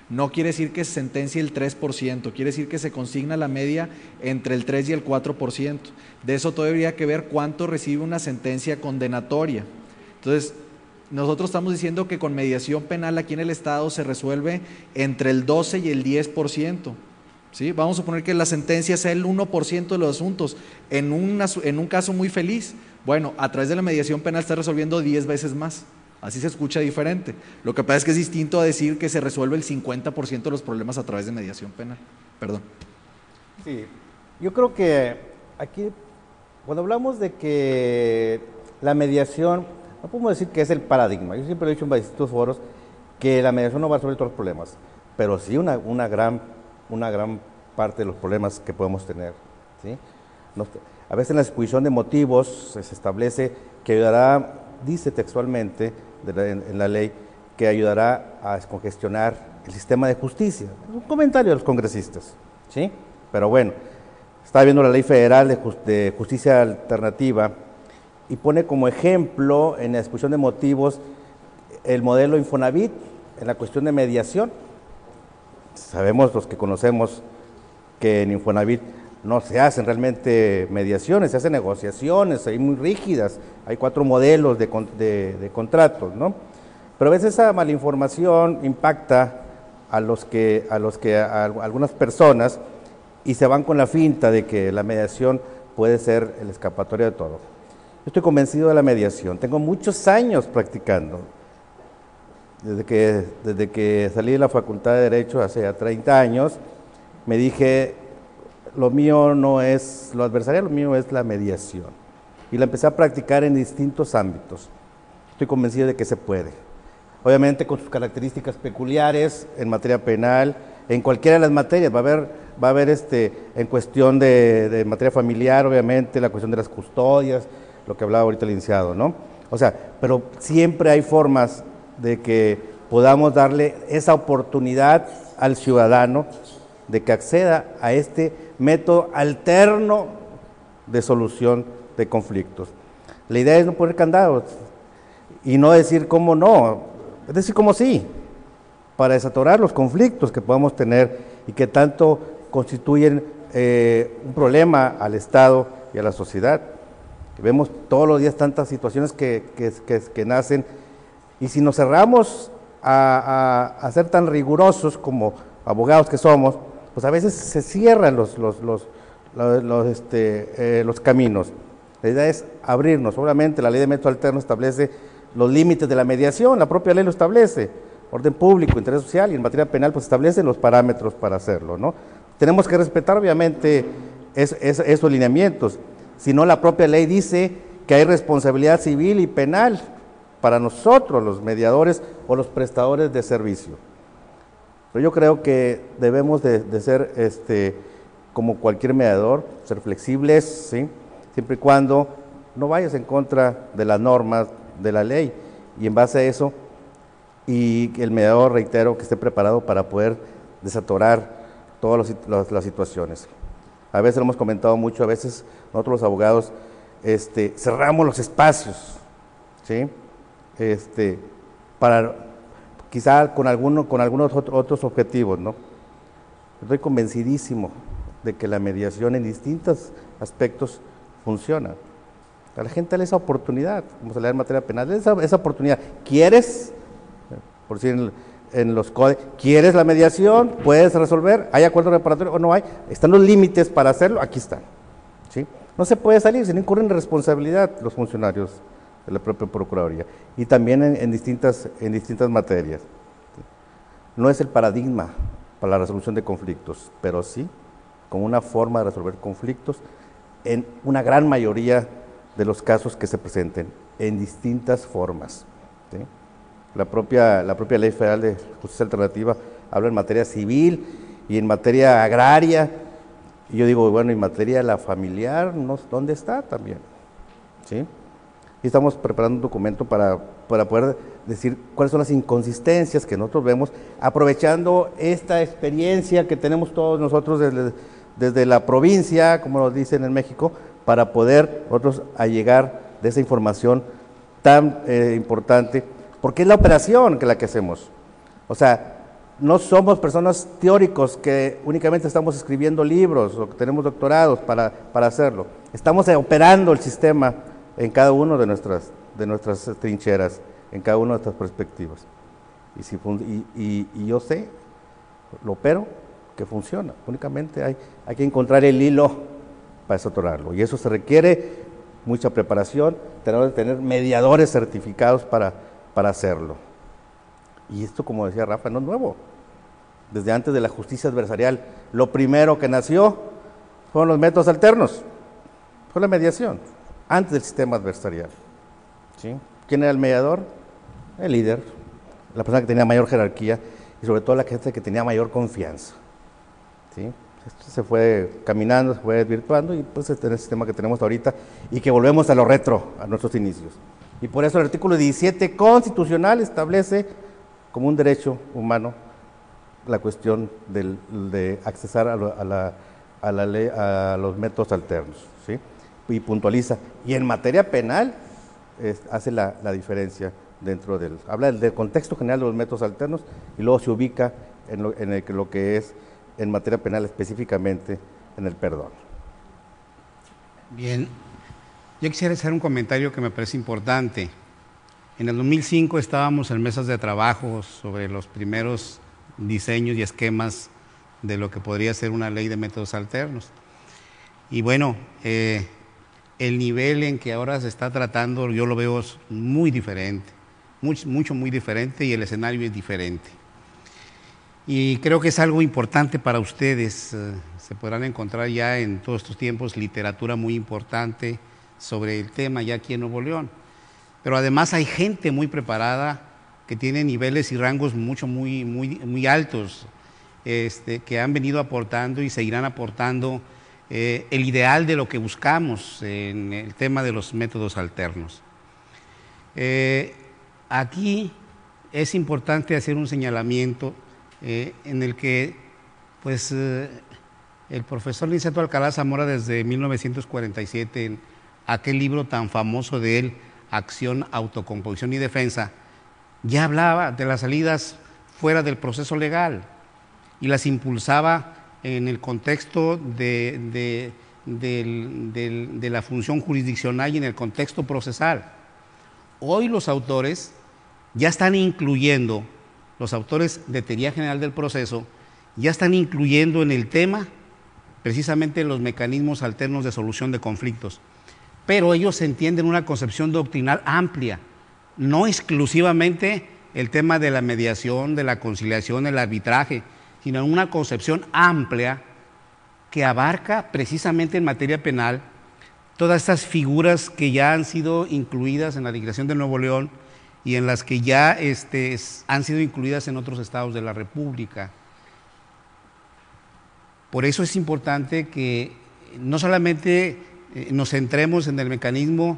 No quiere decir que se sentencie el 3%, quiere decir que se consigna la media entre el 3 y el 4%. De eso todavía habría que ver cuánto recibe una sentencia condenatoria. Entonces, nosotros estamos diciendo que con mediación penal aquí en el Estado se resuelve entre el 12 y el 10%. ¿Sí? Vamos a suponer que la sentencia sea el 1% de los asuntos, en un caso muy feliz. Bueno, a través de la mediación penal está resolviendo 10 veces más. Así se escucha diferente. Lo que pasa es que es distinto a decir que se resuelve el 50% de los problemas a través de mediación penal. Perdón. Sí, yo creo que aquí, cuando hablamos de que la mediación, no podemos decir que es el paradigma. Yo siempre he dicho en distintos foros que la mediación no va a resolver todos los problemas, pero sí una gran parte de los problemas que podemos tener, ¿sí? A veces en la exposición de motivos se establece que ayudará, dice textualmente en la ley, que ayudará a descongestionar el sistema de justicia. Es un comentario de los congresistas, ¿sí? Pero bueno, estaba viendo la Ley Federal de Justicia Alternativa y pone como ejemplo en la exposición de motivos el modelo Infonavit en la cuestión de mediación. Sabemos los que conocemos que en Infonavit no se hacen realmente mediaciones, se hacen negociaciones, hay muy rígidas, hay 4 modelos de contratos, ¿no? Pero a veces esa malinformación impacta a algunas personas y se van con la finta de que la mediación puede ser el escapatorio de todo. Yo estoy convencido de la mediación, tengo muchos años practicando, desde que salí de la Facultad de Derecho hace ya 30 años, me dije, lo mío no es lo adversarial, lo mío es la mediación. Y la empecé a practicar en distintos ámbitos. Estoy convencido de que se puede. Obviamente con sus características peculiares en materia penal, en cualquiera de las materias, va a haber en cuestión de materia familiar, obviamente, la cuestión de las custodias, lo que hablaba ahorita el licenciado, ¿no? O sea, pero siempre hay formas de que podamos darle esa oportunidad al ciudadano de que acceda a este método alterno de solución de conflictos. La idea es no poner candados y no decir cómo no, es decir cómo sí, para desatorar los conflictos que podamos tener y que tanto constituyen un problema al Estado y a la sociedad. Vemos todos los días tantas situaciones que nacen, y si nos cerramos a ser tan rigurosos como abogados que somos, pues a veces se cierran los caminos. La idea es abrirnos. Obviamente la ley de método alterno establece los límites de la mediación, la propia ley lo establece, orden público, interés social, y en materia penal pues establece los parámetros para hacerlo, ¿no? Tenemos que respetar obviamente esos lineamientos, si no la propia ley dice que hay responsabilidad civil y penal para nosotros los mediadores o los prestadores de servicio. Pero yo creo que debemos de ser, como cualquier mediador, ser flexibles, ¿sí? Siempre y cuando no vayas en contra de las normas de la ley, y en base a eso, y el mediador, reitero, que esté preparado para poder desatorar todas las situaciones. A veces lo hemos comentado mucho, a veces nosotros los abogados cerramos los espacios, ¿sí? Para quizá con algunos otros objetivos, ¿no? Estoy convencidísimo de que la mediación en distintos aspectos funciona. A la gente le da esa oportunidad, como se le da en materia penal, esa oportunidad. ¿Quieres? Por decir en los códigos, ¿quieres la mediación? ¿Puedes resolver? ¿Hay acuerdo reparatorio o no hay? ¿Están los límites para hacerlo? Aquí están, ¿sí? No se puede salir, si no incurren en responsabilidad los funcionarios de la propia Procuraduría, y también en distintas materias. No es el paradigma para la resolución de conflictos, pero sí como una forma de resolver conflictos en una gran mayoría de los casos que se presenten, en distintas formas, ¿sí? La propia Ley Federal de Justicia Alternativa habla en materia civil y en materia agraria, y yo digo, bueno, en materia de la familiar, ¿dónde está también? ¿Sí? Y estamos preparando un documento para poder decir cuáles son las inconsistencias que nosotros vemos, aprovechando esta experiencia que tenemos todos nosotros desde la provincia, como lo dicen en México, para poder nosotros allegar de esa información tan importante, porque es la operación que hacemos. O sea, no somos personas teóricos que únicamente estamos escribiendo libros o que tenemos doctorados para hacerlo. Estamos operando el sistema en cada una de nuestras trincheras, en cada una de nuestras perspectivas. Y yo sé, lo opero, que funciona. Únicamente hay que encontrar el hilo para desatorarlo. Y eso se requiere mucha preparación, tener mediadores certificados para para hacerlo. Y esto, como decía Rafa, no es nuevo. Desde antes de la justicia adversarial, lo primero que nació fueron los métodos alternos, fue la mediación, antes del sistema adversarial. ¿Sí? ¿Quién era el mediador? El líder, la persona que tenía mayor jerarquía y sobre todo la gente que tenía mayor confianza. ¿Sí? Esto se fue caminando, se fue desvirtuando y pues este es el sistema que tenemos ahorita y que volvemos a lo retro, a nuestros inicios. Y por eso el artículo 17 constitucional establece como un derecho humano la cuestión de accesar a la ley, a los métodos alternos, ¿sí? Y puntualiza. Y en materia penal hace la diferencia dentro del... Habla del contexto general de los métodos alternos y luego se ubica en lo que es en materia penal específicamente en el perdón. Bien, yo quisiera hacer un comentario que me parece importante. En el 2005 estábamos en mesas de trabajo sobre los primeros diseños y esquemas de lo que podría ser una ley de métodos alternos. Y bueno, el nivel en que ahora se está tratando yo lo veo muy diferente, muy diferente, y el escenario es diferente. Y creo que es algo importante para ustedes. Se podrán encontrar ya en todos estos tiempos literatura muy importante sobre el tema ya aquí en Nuevo León. Pero además hay gente muy preparada que tiene niveles y rangos muy altos, que han venido aportando y seguirán aportando el ideal de lo que buscamos en el tema de los métodos alternos. Aquí es importante hacer un señalamiento en el que pues, el profesor Niceto Alcalá Zamora desde 1947, en aquel libro tan famoso de él, Acción, Autocomposición y Defensa, ya hablaba de las salidas fuera del proceso legal y las impulsaba en el contexto de la función jurisdiccional y en el contexto procesal. Hoy los autores ya están incluyendo, los autores de teoría general del proceso, ya están incluyendo en el tema precisamente los mecanismos alternos de solución de conflictos, pero ellos entienden una concepción doctrinal amplia, no exclusivamente el tema de la mediación, de la conciliación, el arbitraje, sino una concepción amplia que abarca precisamente en materia penal todas estas figuras que ya han sido incluidas en la legislación de Nuevo León y en las que ya han sido incluidas en otros estados de la República. Por eso es importante que no solamente nos centremos en el mecanismo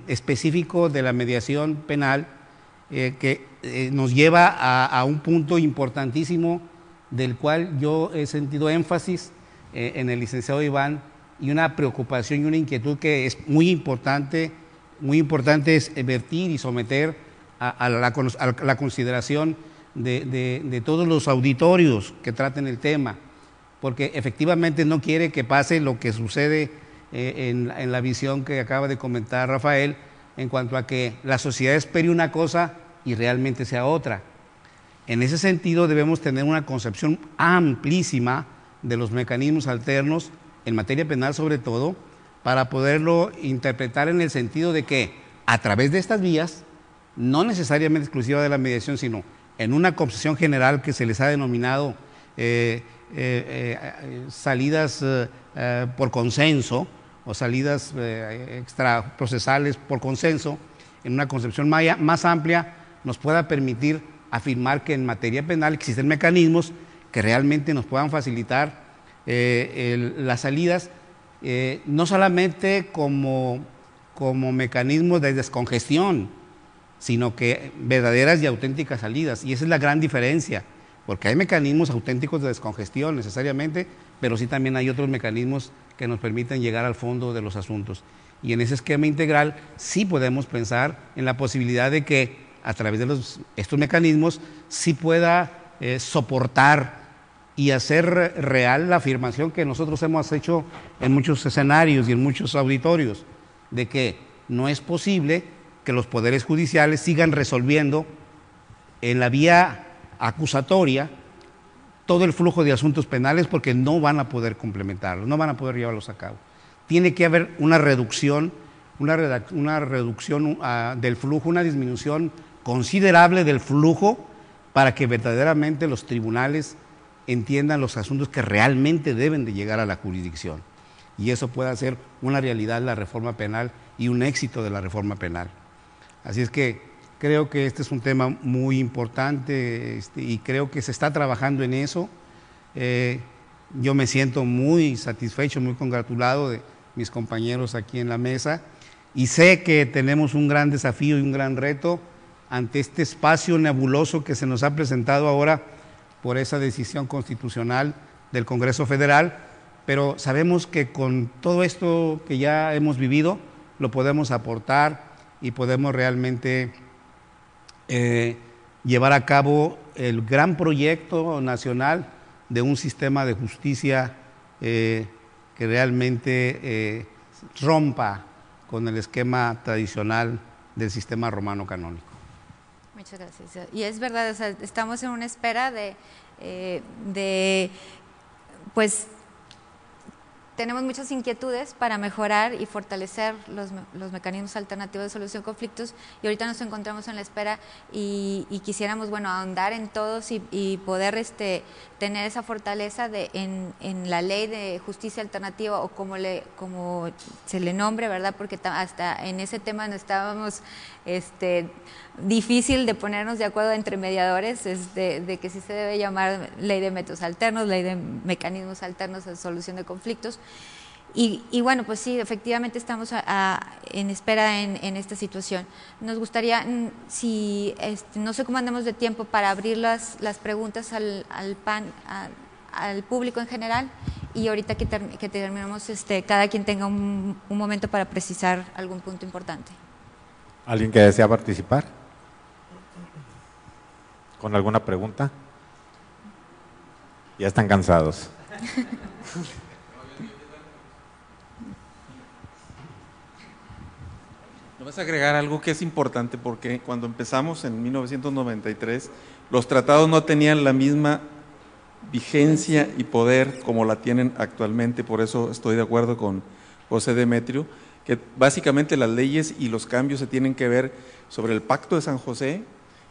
específico de la mediación penal, que nos lleva a un punto importantísimo del cual yo he sentido énfasis en el licenciado Iván, y una preocupación y una inquietud que es muy importante es vertir y someter a la consideración de todos los auditorios que traten el tema, porque efectivamente no quiere que pase lo que sucede en la visión que acaba de comentar Rafael, en cuanto a que la sociedad espere una cosa y realmente sea otra. En ese sentido debemos tener una concepción amplísima de los mecanismos alternos, en materia penal sobre todo, para poderlo interpretar en el sentido de que a través de estas vías, no necesariamente exclusiva de la mediación, sino en una concepción general que se les ha denominado salidas por consenso o salidas extraprocesales por consenso, en una concepción más amplia, nos pueda permitir afirmar que en materia penal existen mecanismos que realmente nos puedan facilitar las salidas, no solamente como mecanismos de descongestión, sino que verdaderas y auténticas salidas. Y esa es la gran diferencia, porque hay mecanismos auténticos de descongestión necesariamente, pero sí también hay otros mecanismos que nos permiten llegar al fondo de los asuntos. Y en ese esquema integral sí podemos pensar en la posibilidad de que a través de estos mecanismos sí pueda soportar y hacer real la afirmación que nosotros hemos hecho en muchos escenarios y en muchos auditorios, de que no es posible que los poderes judiciales sigan resolviendo en la vía acusatoria todo el flujo de asuntos penales, porque no van a poder complementarlos, no van a poder llevarlos a cabo. Tiene que haber una reducción una reducción del flujo, una disminución considerable del flujo para que verdaderamente los tribunales entiendan los asuntos que realmente deben de llegar a la jurisdicción. Y eso pueda ser una realidad la reforma penal y un éxito de la reforma penal. Así es que creo que este es un tema muy importante y creo que se está trabajando en eso. Yo me siento muy satisfecho, muy congratulado de mis compañeros aquí en la mesa y sé que tenemos un gran desafío y un gran reto ante este espacio nebuloso que se nos ha presentado ahora por esa decisión constitucional del Congreso Federal, pero sabemos que con todo esto que ya hemos vivido lo podemos aportar y podemos realmente llevar a cabo el gran proyecto nacional de un sistema de justicia que realmente rompa con el esquema tradicional del sistema romano canónico. Muchas gracias. Y es verdad, o sea, estamos en una espera pues tenemos muchas inquietudes para mejorar y fortalecer los mecanismos alternativos de solución de conflictos y ahorita nos encontramos en la espera y quisiéramos, bueno, ahondar en todos y poder tener esa fortaleza en la ley de justicia alternativa o como se le nombre, ¿verdad? Porque hasta en ese tema no estábamos difícil de ponernos de acuerdo entre mediadores, de que sí se debe llamar ley de métodos alternos, ley de mecanismos alternos de solución de conflictos. Y bueno, pues sí, efectivamente estamos en espera en esta situación. Nos gustaría, si no sé cómo andamos de tiempo para abrir las preguntas al público en general y ahorita que terminemos, cada quien tenga un momento para precisar algún punto importante. ¿Alguien que desea participar? ¿Con alguna pregunta? Ya están cansados. ¿No vas a agregar algo que es importante? Porque cuando empezamos en 1993, los tratados no tenían la misma vigencia y poder como la tienen actualmente, por eso estoy de acuerdo con José Demetrio, que básicamente las leyes y los cambios se tienen que ver sobre el Pacto de San José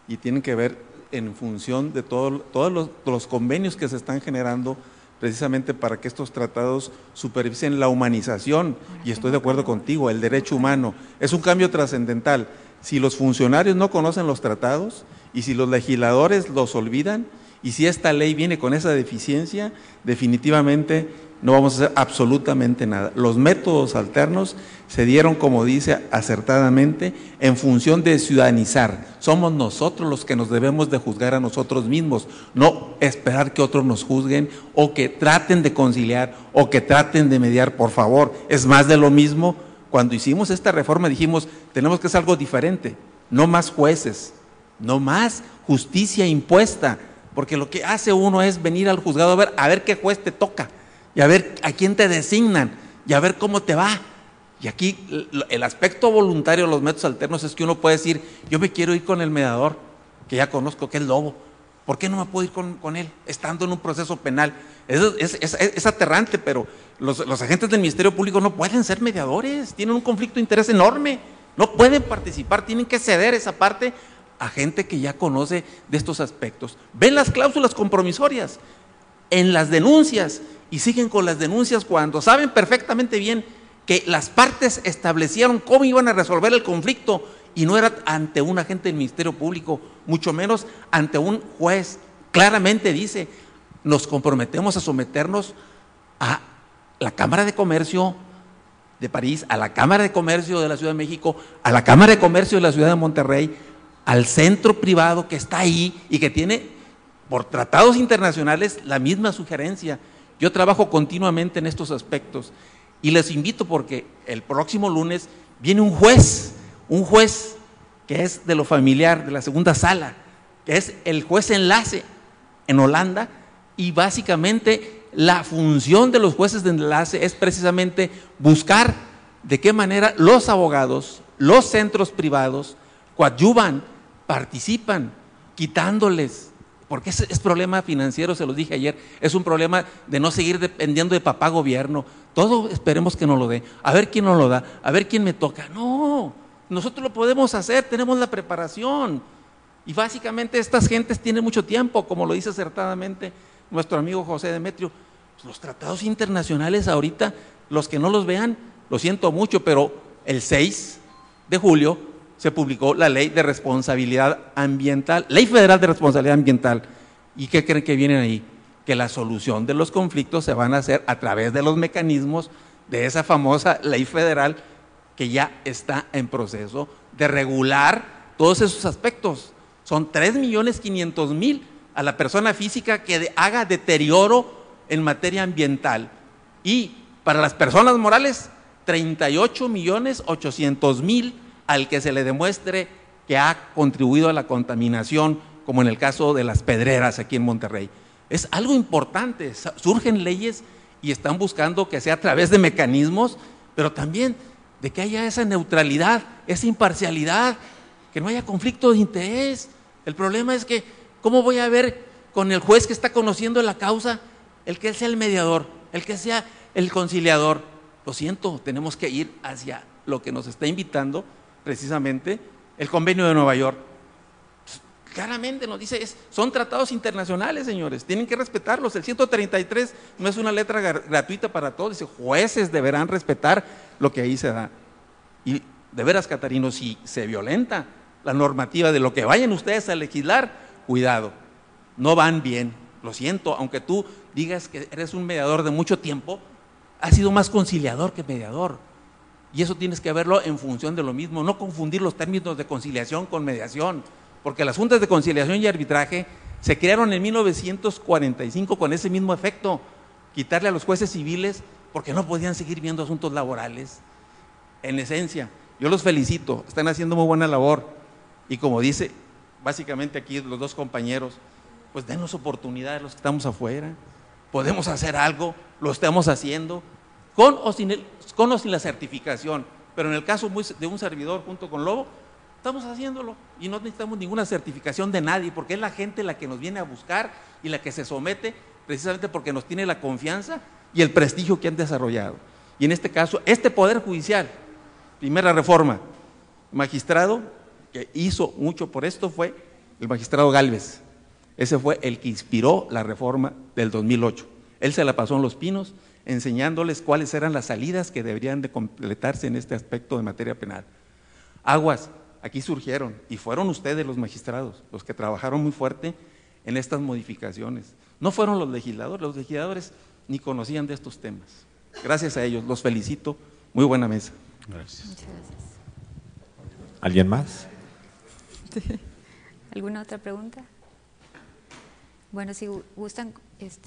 y tienen que ver en función de todos los convenios que se están generando precisamente para que estos tratados supervisen la humanización, y estoy de acuerdo contigo, el derecho humano. Es un cambio trascendental. Si los funcionarios no conocen los tratados y si los legisladores los olvidan y si esta ley viene con esa deficiencia, definitivamente no vamos a hacer absolutamente nada. Los métodos alternos se dieron, como dice acertadamente, en función de ciudadanizar. Somos nosotros los que nos debemos de juzgar a nosotros mismos, no esperar que otros nos juzguen o que traten de conciliar o que traten de mediar, por favor. Es más de lo mismo. Cuando hicimos esta reforma dijimos, tenemos que hacer algo diferente, no más jueces, no más justicia impuesta, porque lo que hace uno es venir al juzgado a ver qué juez te toca, y a ver a quién te designan, y a ver cómo te va. Y aquí el aspecto voluntario de los métodos alternos es que uno puede decir, yo me quiero ir con el mediador, que ya conozco, que es Lobo, ¿por qué no me puedo ir con él, estando en un proceso penal? Es aterrante, pero los agentes del Ministerio Público no pueden ser mediadores, tienen un conflicto de interés enorme, no pueden participar, tienen que ceder esa parte a gente que ya conoce de estos aspectos. Ven las cláusulas compromisorias en las denuncias y siguen con las denuncias cuando saben perfectamente bien que las partes establecieron cómo iban a resolver el conflicto y no era ante un agente del Ministerio Público, mucho menos ante un juez. Claramente dice, nos comprometemos a someternos a la Cámara de Comercio de París, a la Cámara de Comercio de la Ciudad de México, a la Cámara de Comercio de la Ciudad de Monterrey, al centro privado que está ahí y que tiene por tratados internacionales la misma sugerencia. Yo trabajo continuamente en estos aspectos y les invito porque el próximo lunes viene un juez que es de lo familiar, de la segunda sala, que es el juez enlace en Holanda, y básicamente la función de los jueces de enlace es precisamente buscar de qué manera los abogados, los centros privados coadyuvan, participan, quitándoles porque es problema financiero, se los dije ayer, es un problema de no seguir dependiendo de papá gobierno, todo esperemos que nos lo dé, a ver quién nos lo da, a ver quién me toca. No, nosotros lo podemos hacer, tenemos la preparación, y básicamente estas gentes tienen mucho tiempo, como lo dice acertadamente nuestro amigo José Demetrio. Los tratados internacionales ahorita, los que no los vean, lo siento mucho, pero el 6 de julio se publicó la Ley de Responsabilidad Ambiental, Ley Federal de Responsabilidad Ambiental. ¿Y qué creen que vienen ahí? Que la solución de los conflictos se van a hacer a través de los mecanismos de esa famosa Ley Federal que ya está en proceso de regular todos esos aspectos. Son 3.500.000 a la persona física que haga deterioro en materia ambiental, y para las personas morales 38.800.000 al que se le demuestre que ha contribuido a la contaminación, como en el caso de las pedreras aquí en Monterrey. Es algo importante, surgen leyes y están buscando que sea a través de mecanismos, pero también de que haya esa neutralidad, esa imparcialidad, que no haya conflicto de interés. El problema es que, ¿cómo voy a ver con el juez que está conociendo la causa, el que él sea el mediador, el que sea el conciliador? Lo siento, tenemos que ir hacia lo que nos está invitando precisamente el Convenio de Nueva York. Claramente nos dice, son tratados internacionales, señores, tienen que respetarlos. El 133 no es una letra gratuita para todos, dice, jueces deberán respetar lo que ahí se da. Y de veras, Catarino, si se violenta la normativa de lo que vayan ustedes a legislar, cuidado, no van bien. Lo siento, aunque tú digas que eres un mediador de mucho tiempo, has sido más conciliador que mediador. Y eso tienes que verlo en función de lo mismo, no confundir los términos de conciliación con mediación, porque las juntas de conciliación y arbitraje se crearon en 1945 con ese mismo efecto, quitarle a los jueces civiles porque no podían seguir viendo asuntos laborales. En esencia, yo los felicito, están haciendo muy buena labor, y como dice básicamente aquí los dos compañeros, pues denos oportunidad a los que estamos afuera, podemos hacer algo, lo estamos haciendo, con o sin la certificación, pero en el caso de un servidor junto con Lobo, estamos haciéndolo y no necesitamos ninguna certificación de nadie, porque es la gente la que nos viene a buscar y la que se somete precisamente porque nos tiene la confianza y el prestigio que han desarrollado. Y en este caso, este Poder Judicial, primera reforma, magistrado que hizo mucho por esto fue el magistrado Gálvez. Ese fue el que inspiró la reforma del 2008. Él se la pasó en Los Pinos, enseñándoles cuáles eran las salidas que deberían de completarse en este aspecto de materia penal. Aguas, aquí surgieron, y fueron ustedes los magistrados, los que trabajaron muy fuerte en estas modificaciones. No fueron los legisladores ni conocían de estos temas. Gracias a ellos, los felicito, muy buena mesa. Gracias. Muchas gracias. ¿Alguien más? ¿Alguna otra pregunta? Bueno, si gustan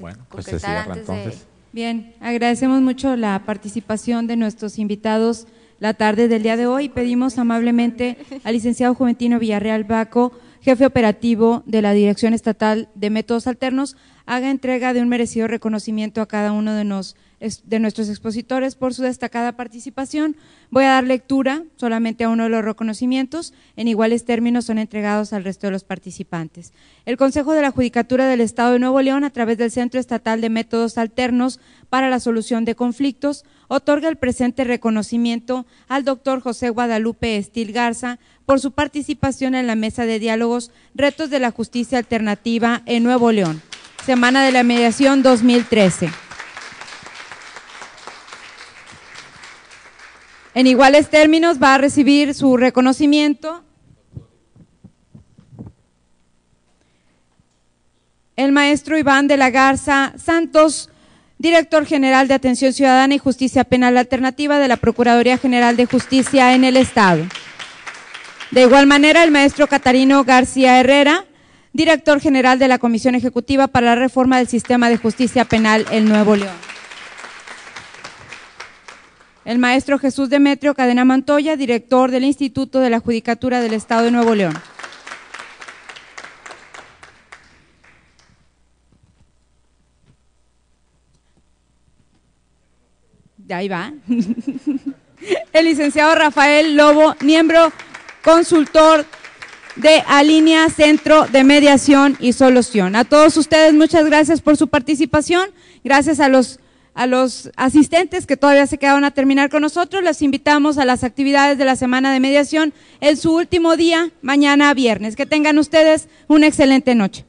Bueno, pues se concretar cierra antes de… entonces. Bien, agradecemos mucho la participación de nuestros invitados la tarde del día de hoy. Pedimos amablemente al licenciado Juventino Villarreal Baco, jefe operativo de la Dirección Estatal de Métodos Alternos, haga entrega de un merecido reconocimiento a cada uno de nuestros expositores por su destacada participación. Voy a dar lectura solamente a uno de los reconocimientos, en iguales términos son entregados al resto de los participantes. El Consejo de la Judicatura del Estado de Nuevo León, a través del Centro Estatal de Métodos Alternos para la Solución de Conflictos, otorga el presente reconocimiento al doctor José Guadalupe Estil Garza por su participación en la mesa de diálogos Retos de la Justicia Alternativa en Nuevo León, Semana de la Mediación 2013. En iguales términos va a recibir su reconocimiento el maestro Iván de la Garza Santos, director general de Atención Ciudadana y Justicia Penal Alternativa de la Procuraduría General de Justicia en el Estado. De igual manera, el maestro Catarino García Herrera, director general de la Comisión Ejecutiva para la Reforma del Sistema de Justicia Penal en Nuevo León. El maestro Jesús Demetrio Cadena Montoya, director del Instituto de la Judicatura del Estado de Nuevo León. De ahí va. El licenciado Rafael Lobo, miembro consultor de Alinea Centro de Mediación y Solución. A todos ustedes, muchas gracias por su participación, gracias a los asistentes que todavía se quedaron a terminar con nosotros. Les invitamos a las actividades de la Semana de Mediación en su último día, mañana viernes. Que tengan ustedes una excelente noche.